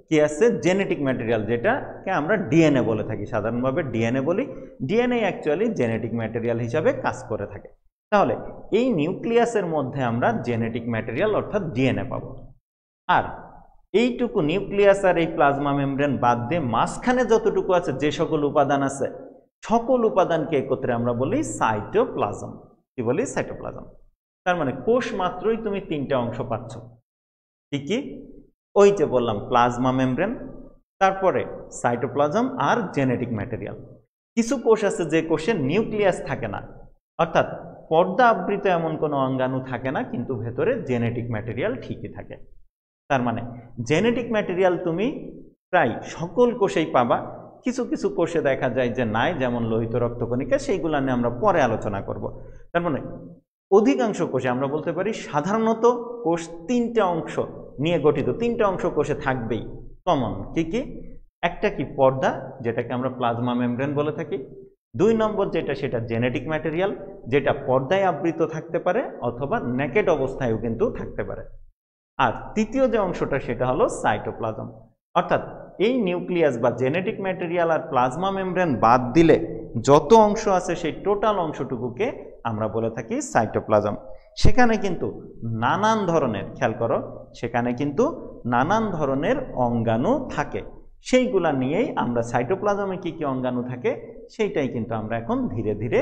কি আছে জেনেটিক ম্যাটেরিয়াল, যেটাকে আমরা ডিএনএ বলে থাকি, সাধারণভাবে ডিএনএ বলি। ডিএনএ অ্যাকচুয়ালি জেনেটিক ম্যাটেরিয়াল হিসাবে কাজ করে থাকে। তাহলে এই নিউক্লিয়াসের মধ্যে আমরা জেনেটিক ম্যাটেরিয়াল অর্থাৎ ডিএনএ পাবো। আর এইটুকু নিউক্লিয়াস আর এই প্লাজমা মেমব্রেন বাদ দিয়ে মাঝখানে যতটুকু আছে, যে সকল উপাদান আছে, সকল উপাদানকে একত্রে আমরা বলি সাইটোপ্লাজম। কি বলি? সাইটোপ্লাজম। তার মানে কোষ মাত্রই তুমি তিনটা অংশ পাচ্ছ। কি ওই যে বললাম প্লাজমা মেমব্রেন, তারপরে সাইটোপ্লাজম আর জেনেটিক ম্যাটেরিয়াল। কিছু কোষ আছে যে কোষে নিউক্লিয়াস থাকে না, অর্থাৎ পর্দা আবৃত এমন কোনো অঙ্গাণু থাকে না, কিন্তু ভেতরে জেনেটিক ম্যাটেরিয়াল ঠিকই থাকে। তার মানে জেনেটিক ম্যাটেরিয়াল তুমি প্রায় সকল কোষেই পাবা। কিছু কিছু কোষে দেখা যায় যে নাই, যেমন লোহিত রক্তকণিকা, সেইগুলো নিয়ে আমরা পরে আলোচনা করব। তার মানে অধিকাংশ কোষে আমরা বলতে পারি সাধারণত কোষ তিনটা অংশ নিয়ে গঠিত, তিনটা অংশ কোষে থাকবেই কমন। কি একটা কি পর্দা, যেটাকে আমরা প্লাজমা মেমব্রেন বলে থাকি। 2 নম্বর যেটা, সেটা জেনেটিক ম্যাটেরিয়াল, যেটা পর্দায় আবৃত থাকতে পারে অথবা নেকেড অবস্থায়ও কিন্তু থাকতে পারে। আর তৃতীয় যে অংশটা সেটা হলো সাইটোপ্লাজম। অর্থাৎ এই নিউক্লিয়াস বা জেনেটিক ম্যাটেরিয়াল আর প্লাজমা মেমব্রেন বাদ দিলে যত অংশ আছে সেই টোটাল অংশটুকুকে আমরা বলে থাকি সাইটোপ্লাজম। সেখানে কিন্তু নানান ধরনের, খেয়াল করো, সেখানে কিন্তু নানান ধরনের অঙ্গাণু থাকে। সেইগুলা নিয়েই আমরা সাইটোপ্লাজমে কি কি অঙ্গাণু থাকে সেইটাই কিন্তু আমরা এখন ধীরে ধীরে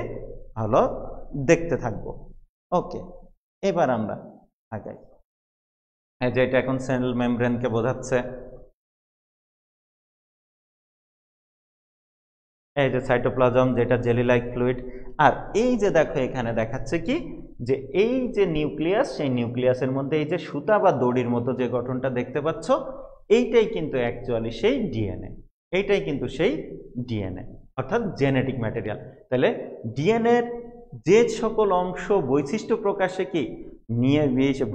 হলো দেখতে থাকব। ওকে, এবার আমরা আগাই। যেটা এখন সেল মেমব্রেনকে বোঝাচ্ছে, এই যে সাইটোপ্লাজম, যেটা জেলি লাইক ফ্লুইড। আর এই যে দেখো এখানে দেখাচ্ছে কি যে এই যে নিউক্লিয়াস, সেই নিউক্লিয়াসের মধ্যে এই যে সুতা বা দড়ির মতো যে গঠনটা দেখতে পাচ্ছ, এইটাই কিন্তু অ্যাকচুয়ালি সেই ডিএনএ। এইটাই কিন্তু সেই ডিএনএ অর্থাৎ জেনেটিক ম্যাটেরিয়াল। তাহলে ডিএনএর যে সকল অংশ বৈশিষ্ট্য প্রকাশে কি নিয়ে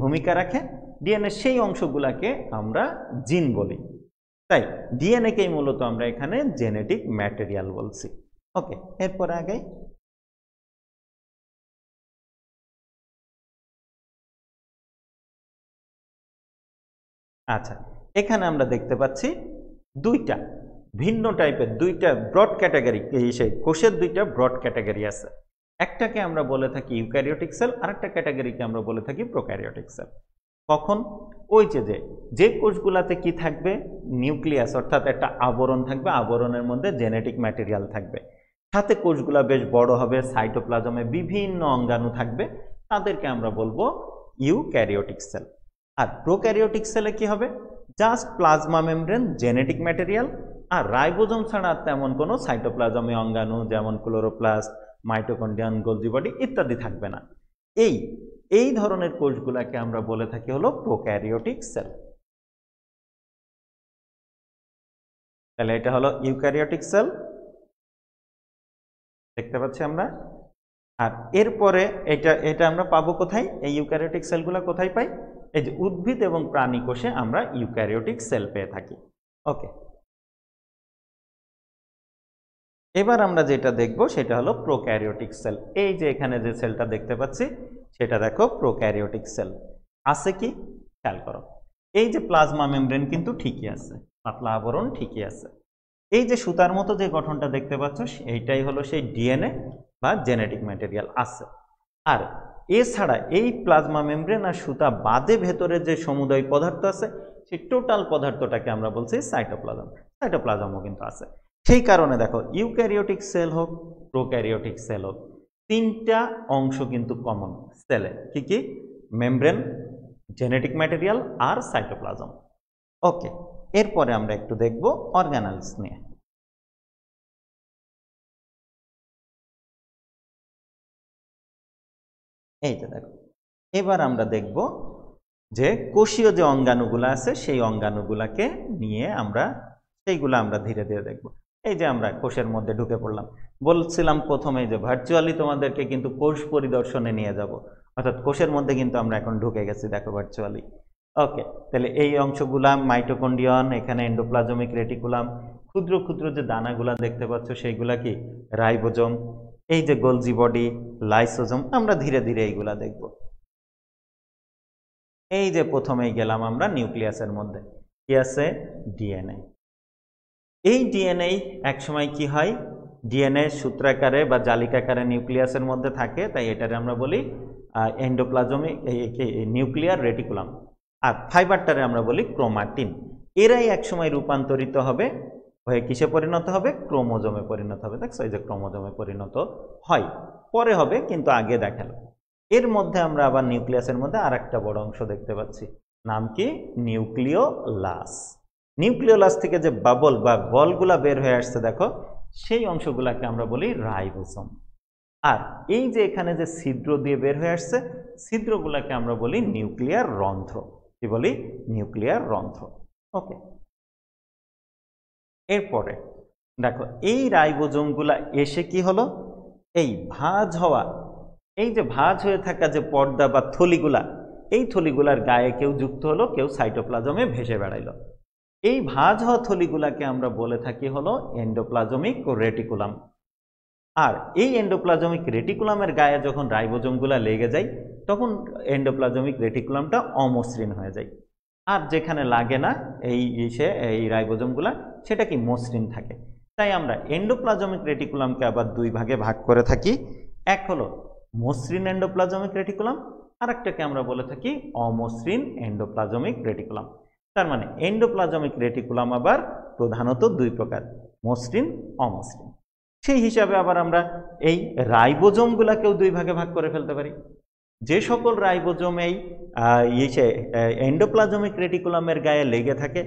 ভূমিকা রাখে, ডিএনএ সেই অংশগুলাকে আমরা জিন বলি। তাই ডিএনএকেই মূলত আমরা এখানে জেনেটিক ম্যাটেরিয়াল বলছি। ওকে, এরপরে আগে আচ্ছা, এখানে আমরা দেখতে পাচ্ছি দুইটা ভিন্ন টাইপের, দুইটা ব্রড ক্যাটাগরি, সেই কোষের দুইটা ব্রড ক্যাটাগরি আছে। একটাকে আমরা বলে থাকি ইউক্যারিওটিক সেল, আরেকটা ক্যাটাগরিকে আমরা বলে থাকি প্রোক্যারিওটিক সেল। কখন? ওই যে কোষগুলাতে কি থাকবে, নিউক্লিয়াস অর্থাৎ একটা আবরণ থাকবে, আবরণের মধ্যে জেনেটিক ম্যাটেরিয়াল থাকবে, সাথে কোষগুলা বেশ বড় হবে, সাইটোপ্লাজমে বিভিন্ন অঙ্গাণু থাকবে, তাদেরকে আমরা বলবো ইউক্যারিওটিক সেল। আর প্রোক্যারিওটিক সেলে কি হবে, just plasma membrane, genetic material আর রাইবোজোম ছাড়া তেমন কোনো সাইটোপ্লাজমে অঙ্গাণু যেমন ক্লোরোপ্লাস্ট, মাইটোকন্ড্রিয়ান, গোলজি বডি ইত্যাদি থাকবে না। এই ধরনের কোষগুলাকে আমরা বলে থাকি হলো প্রোক্যারিওটিক সেল। তাহলে এটা হলো ইউক্যারিওটিক সেল, দেখতে পাচ্ছি আমরা। আর এরপরে এটা আমরা পাবো কোথায়, এই ইউক্যারিওটিক সেলগুলো কোথায় পাই, এই যে উদ্ভিদ এবং প্রাণী কোষে আমরা ইউক্যারিওটিক সেল পেয়ে থাকি। ওকে, এবার আমরা যেটা দেখব সেটা হলো প্রোক্যারিওটিক সেল। এই যে এখানে যে সেলটা দেখতে পাচ্ছি সেটা দেখো প্রোক্যারিওটিক সেল। আছে কি খেয়াল করো, এই যে প্লাজমা মেমব্রেন কিন্তু ঠিকই আছে, পাতলা আবরণ ঠিকই আছে। এই যে সুতার মতো যে গঠনটা দেখতে পাচ্ছ এইটাই হলো সেই ডিএনএ বা জেনেটিক ম্যাটেরিয়াল আছে। আর এছাড়া এই প্লাজমা মেমব্রেন আর সুতা বাদে ভেতরে যে সমুদয় পদার্থ আছে সেই টোটাল পদার্থটাকে আমরা বলছি সাইটোপ্লাজম। সাইটোপ্লাজমও কিন্তু আছে। সেই কারণে দেখো ইউক্যারিওটিক সেল হোক প্রোক্যারিওটিক সেল হোক, তিনটা অংশ কিন্তু কমন সেলে। কি কি? মেমব্রেন, জেনেটিক ম্যাটেরিয়াল আর সাইটোপ্লাজম। ওকে, এরপরে আমরা একটু দেখব অর্গানেলস নিয়ে। এই যে দেখো, এবার আমরা দেখব যে কোষীয় যে অঙ্গাণুগুলো আছে সেই অঙ্গাণুগুলাকে নিয়ে সেইগুলো আমরা ধীরে ধীরে দেখব। এই যে আমরা কোষের মধ্যে ঢুকে পড়লাম, বলছিলাম প্রথমে যে ভার্চুয়ালি তোমাদেরকে কিন্তু কোষ পরিদর্শনে নিয়ে যাব, অর্থাৎ কোষের মধ্যে কিন্তু আমরা এখন ঢুকে গেছি দেখো ভার্চুয়ালি। ওকে, তাহলে এই অংশগুলা মাইটোকন্ড্রিয়ন, এখানে এন্ডোপ্লাজমিক রেটিকুলাম, ক্ষুদ্র ক্ষুদ্র যে দানাগুলা দেখতে পাচ্ছ সেইগুলা কি রাইবোজোম, এই যে গোলজি বডি, লাইসোজোম, আমরা ধীরে ধীরে এইগুলা দেখব। এই যে প্রথমেই গেলাম আমরা নিউক্লিয়াসের মধ্যে, কি আছে? ডিএনএ। এই ডিএনএ একসময় কি হয়, ডিএনএ সূত্রাকারে বা জালিকাকারে নিউক্লিয়াসের মধ্যে থাকে, তাই এটারে আমরা বলি এন্ডোপ্লাজমিক নিউক্লিয়ার রেটিকুলাম। আর ফাইবারটারে আমরা বলি ক্রোমাটিন। এরাই একসময় রূপান্তরিত হবে হয়ে কিসে পরিণত হবে? ক্রোমোজোমে পরিণত হবে। দেখছো, এই যে ক্রোমোজোমে পরিণত হয়, পরে হবে কিন্তু আগে দেখালো। এর মধ্যে আমরা আবার নিউক্লিয়াসের মধ্যে আর একটা বড় অংশ দেখতে পাচ্ছি, নাম কি? নিউক্লিওলাস। নিউক্লিওলাস থেকে যে বাবল বা বলগুলা বের হয়ে আসছে দেখো, সেই অংশগুলাকে আমরা বলি রাইবোসোম। আর এই যে এখানে যে ছিদ্র দিয়ে বের হয়ে আসছে, ছিদ্রগুলাকে আমরা বলি নিউক্লিয়ার রন্ধ্র। কি বলি? নিউক্লিয়ার রন্ধ্র। ওকে, এরপরে দেখো এই রাইবোজোমগুলা এসে কি হলো, এই ভাঁজ হওয়া, এই যে ভাঁজ হয়ে থাকা যে পর্দা বা থলিগুলা, এই থলিগুলার গায়ে কেউ যুক্ত হলো, কেউ সাইটোপ্লাজমে ভেসে বেড়াইলো। এই ভাঁজ হওয়া থলিগুলাকে আমরা বলে থাকি হলো এন্ডোপ্লাজমিক রেটিকুলাম। আর এই এন্ডোপ্লাজমিক রেটিকুলামের গায়ে যখন রাইবোজোমগুলা লেগে যায় তখন এন্ডোপ্লাজমিক রেটিকুলামটা অমসৃণ হয়ে যায়। আর যেখানে লাগে না এই রাইবোজোমগুলা, সেটা কি মসৃণ থাকে। তাই আমরা এন্ডোপ্লাজমিক রেটিকুলামকে আবার দুই ভাগে ভাগ করে থাকি। এক হলো মসৃণ এন্ডোপ্লাজমিক রেটিকুলাম, আর একটাকে আমরা বলে থাকি অমসৃণ এন্ডোপ্লাজমিক রেটিকুলাম। তার মানে এন্ডোপ্লাজমিক রেটিকুলাম আবার প্রধানত দুই প্রকার, মসৃণ, অমসৃণ। সেই হিসাবে আবার আমরা এই রাইবোজোমগুলাকেও দুই ভাগে ভাগ করে ফেলতে পারি। যে সকল রাইবোজোম এই এন্ডোপ্লাজমিক রেটিকুলামের গায়ে লেগে থাকে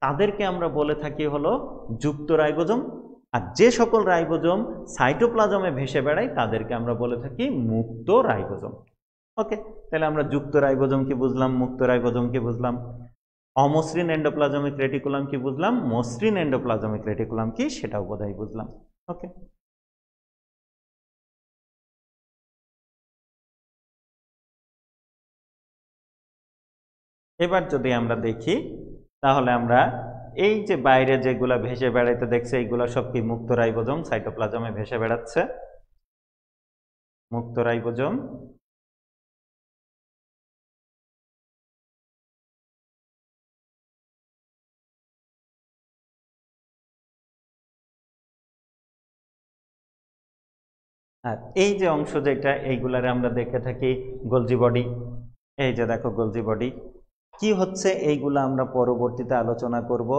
তাদেরকে আমরা বলে থাকি হলো যুক্ত রাইবোজোম। আর যে সকল রাইবোজোম সাইটোপ্লাজমে ভেসে বেড়ায় তাদেরকে আমরা বলে থাকি মুক্ত রাইবোজোম। ওকে, তাহলে আমরা যুক্ত রাইবোজোম কি বুঝলাম, মুক্ত রাইবোজোম কি বুঝলাম, অমসৃণ এন্ডোপ্লাজমিক রেটিকুলাম কি বুঝলাম, মসৃণ এন্ডোপ্লাজমিক রেটিকুলাম কি সেটাও বোধহয় বুঝলাম। ওকে, এবার যদি আমরা দেখি তাহলে আমরা এই যে বাইরে যেগুলা ভেসে বেড়াইতে দেখছে এইগুলা সব কি মুক্ত রাইবোজোম, সাইটোপ্লাজমে ভেসে বেড়াচ্ছে, মুক্ত রাইবোজোম। আর এই যে অংশ যেটা এইগুলারে আমরা দেখে থাকি গোলজি বডি। এই যে দেখো গোলজি বডি কি হচ্ছে, এইগুলা আমরা পরবর্তীতে আলোচনা করব।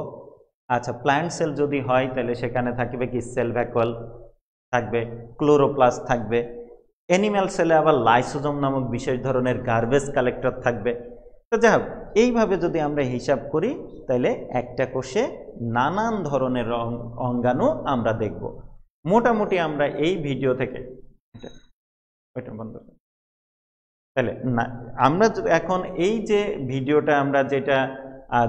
আচ্ছা, প্ল্যান্ট সেল যদি হয় তাহলে সেখানে থাকবে কি সেল ভ্যাকুয়াল থাকবে, ক্লোরোপ্লাস্ট থাকবে। অ্যানিম্যাল সেলে আবার লাইসোজোম নামক বিশেষ ধরনের গার্বেজ কালেক্টর থাকবে। তো যাই হোক, এইভাবে যদি আমরা হিসাব করি তাহলে একটা কোষে নানান ধরনের অঙ্গাণু আমরা দেখব। মোটামুটি আমরা এই ভিডিও থেকে বন্ধ, তাহলে না আমরা এখন এই যে ভিডিওটা আমরা যেটা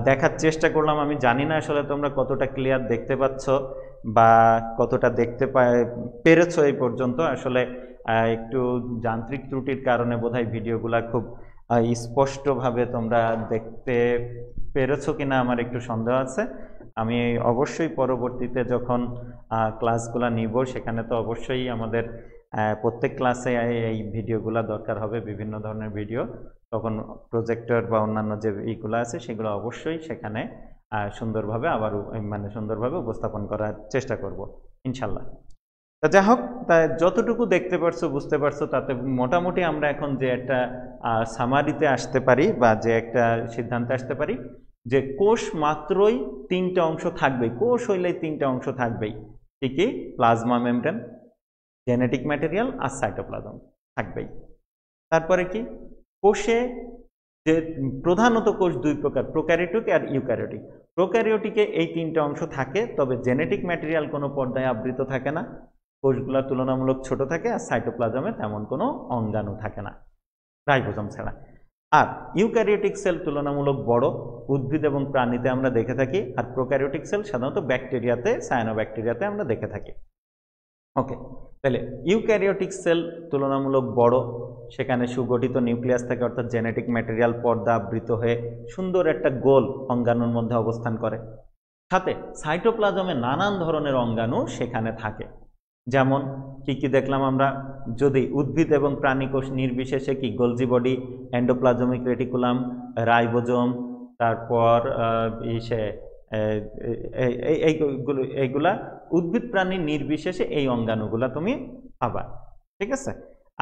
দেখার চেষ্টা করলাম, আমি জানি না আসলে তোমরা কতটা ক্লিয়ার দেখতে পাচ্ছ বা কতটা দেখতে পেরেছো এই পর্যন্ত। আসলে একটু যান্ত্রিক ত্রুটির কারণে বোধহয় ভিডিওগুলা খুব স্পষ্টভাবে তোমরা দেখতে পেরেছো কিনা আমার একটু সন্দেহ আছে। আমি অবশ্যই পরবর্তীতে যখন ক্লাসগুলো নিব সেখানে তো অবশ্যই আমাদের প্রত্যেক ক্লাসে এই ভিডিওগুলো দরকার হবে, বিভিন্ন ধরনের ভিডিও। তখন প্রজেক্টর বা অন্যান্য যে এইগুলো আছে সেগুলো অবশ্যই সেখানে সুন্দরভাবে আবার মানে সুন্দরভাবে উপস্থাপন করার চেষ্টা করব ইনশাল্লাহ। তা যাই হোক, তাই যতটুকু দেখতে পারছো বুঝতে পারছো তাতে মোটামুটি আমরা এখন যে একটা সামারিতে আসতে পারি বা যে একটা সিদ্ধান্তে আসতে পারি যে কোষ মাত্রই তিনটা অংশ থাকবেই, কোষ হইলেই তিনটা অংশ থাকবেই। কি কি? প্লাজমা মেমব্রেন, জেনেটিক ম্যাটেরিয়াল আর সাইটোপ্লাজম থাকবেই। তারপরে কি? কোষে যে প্রধানত কোষ দুই প্রকার, প্রোক্যারিওটিক আর ইউক্যারিওটিক। প্রোক্যারিওটিকে এই তিনটা অংশ থাকে, তবে জেনেটিক ম্যাটেরিয়াল কোনো পর্দায় আবৃত থাকে না, কোষগুলা তুলনামূলক ছোট থাকে, আর সাইটোপ্লাজমে তেমন কোনো অঙ্গাণু থাকে না রাইবোজোম ছাড়া। আর ইউক্যারিওটিক সেল তুলনামূলক বড়, উদ্ভিদ এবং প্রাণীতে আমরা দেখে থাকি, আর প্রোক্যারিওটিক সেল সাধারণত ব্যাকটেরিয়াতে, সায়ানোব্যাকটেরিয়াতে আমরা দেখে থাকি। ওকে, তাহলে ইউক্যারিওটিক সেল তুলনামূলক বড়, সেখানে সুগঠিত নিউক্লিয়াস থাকে, অর্থাৎ জেনেটিক ম্যাটেরিয়াল পর্দা আবৃত হয়ে সুন্দর একটা গোল অঙ্গাণুর মধ্যে অবস্থান করে। সাথে সাইটোপ্লাজমে নানান ধরনের অঙ্গাণু সেখানে থাকে। যেমন কি কি দেখলাম আমরা? যদি উদ্ভিদ এবং প্রাণী কোষ নির্বিশেষে কি Golgi body, endoplasmic reticulum, ribosome, তারপর এইগুলা উদ্ভিদ প্রাণী নির্বিশেষে এই অঙ্গাণুগুলা তুমি পাবা, ঠিক আছে?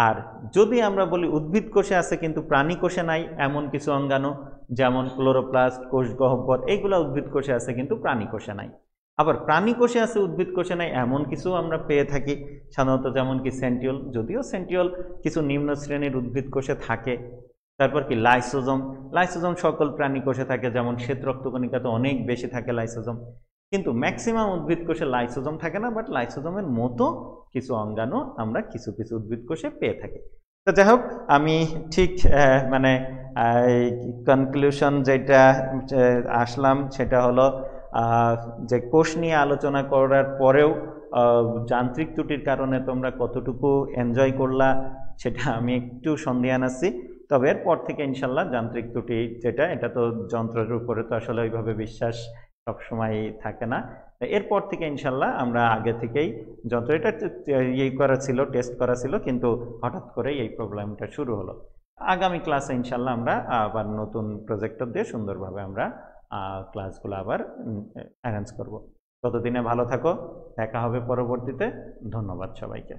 আর যদি আমরা বলি উদ্ভিদ কোষে আছে কিন্তু প্রাণী কোষে নাই, এমন কিছু অঙ্গাণু যেমন ক্লোরোপ্লাস্ট, কোষ গহ্বর, এইগুলা উদ্ভিদ কোষে আছে কিন্তু প্রাণী কোষে নাই। আবার প্রাণী কোষে আছে উদ্ভিদ কোষে নাই এমন কিছু আমরা পেয়ে থাকি সাধারণত, যেমন কি সেন্টিওল, যদিও সেন্টিওল কিছু নিম্ন শ্রেণীর উদ্ভিদ কোষে থাকে। তারপর কি লাইসোজোম, লাইসোজোম সকল প্রাণী কোষে থাকে, যেমন শ্বেত রক্তকণিকাতে অনেক বেশি থাকে লাইসোজোম, কিন্তু ম্যাক্সিমাম উদ্ভিদ কোষে লাইসোজোম থাকে না, বাট লাইসোজোমের মতো কিছু অঙ্গাণু আমরা কিছু কিছু উদ্ভিদ কোষে পেয়ে থাকি। তো যাই হোক, আমি ঠিক মানে কনক্লুশন যেটা আসলাম সেটা হলো যে কোষ নিয়ে আলোচনা করার পরেও যান্ত্রিক ত্রুটির কারণে তোমরা কতটুকু এনজয় করলা সেটা আমি একটু সন্দিহান আছি। তবে এরপর থেকে ইনশাল্লাহ যান্ত্রিক ত্রুটি যেটা, এটা তো যন্ত্রের উপরে তো আসলে ওইভাবে বিশ্বাস সবসময় থাকে না। এরপর থেকে ইনশাল্লাহ আমরা আগে থেকেই যন্ত্র, এটা করা ছিল, টেস্ট করা ছিল, কিন্তু হঠাৎ করে এই প্রবলেমটা শুরু হলো। আগামী ক্লাসে ইনশাল্লাহ আমরা আবার নতুন প্রজেক্টর দিয়ে সুন্দরভাবে আমরা ক্লাসগুলো আবার অ্যারেঞ্জ করব। ততদিনে ভালো থাকো, দেখা হবে পরবর্তীতে। ধন্যবাদ সবাইকে।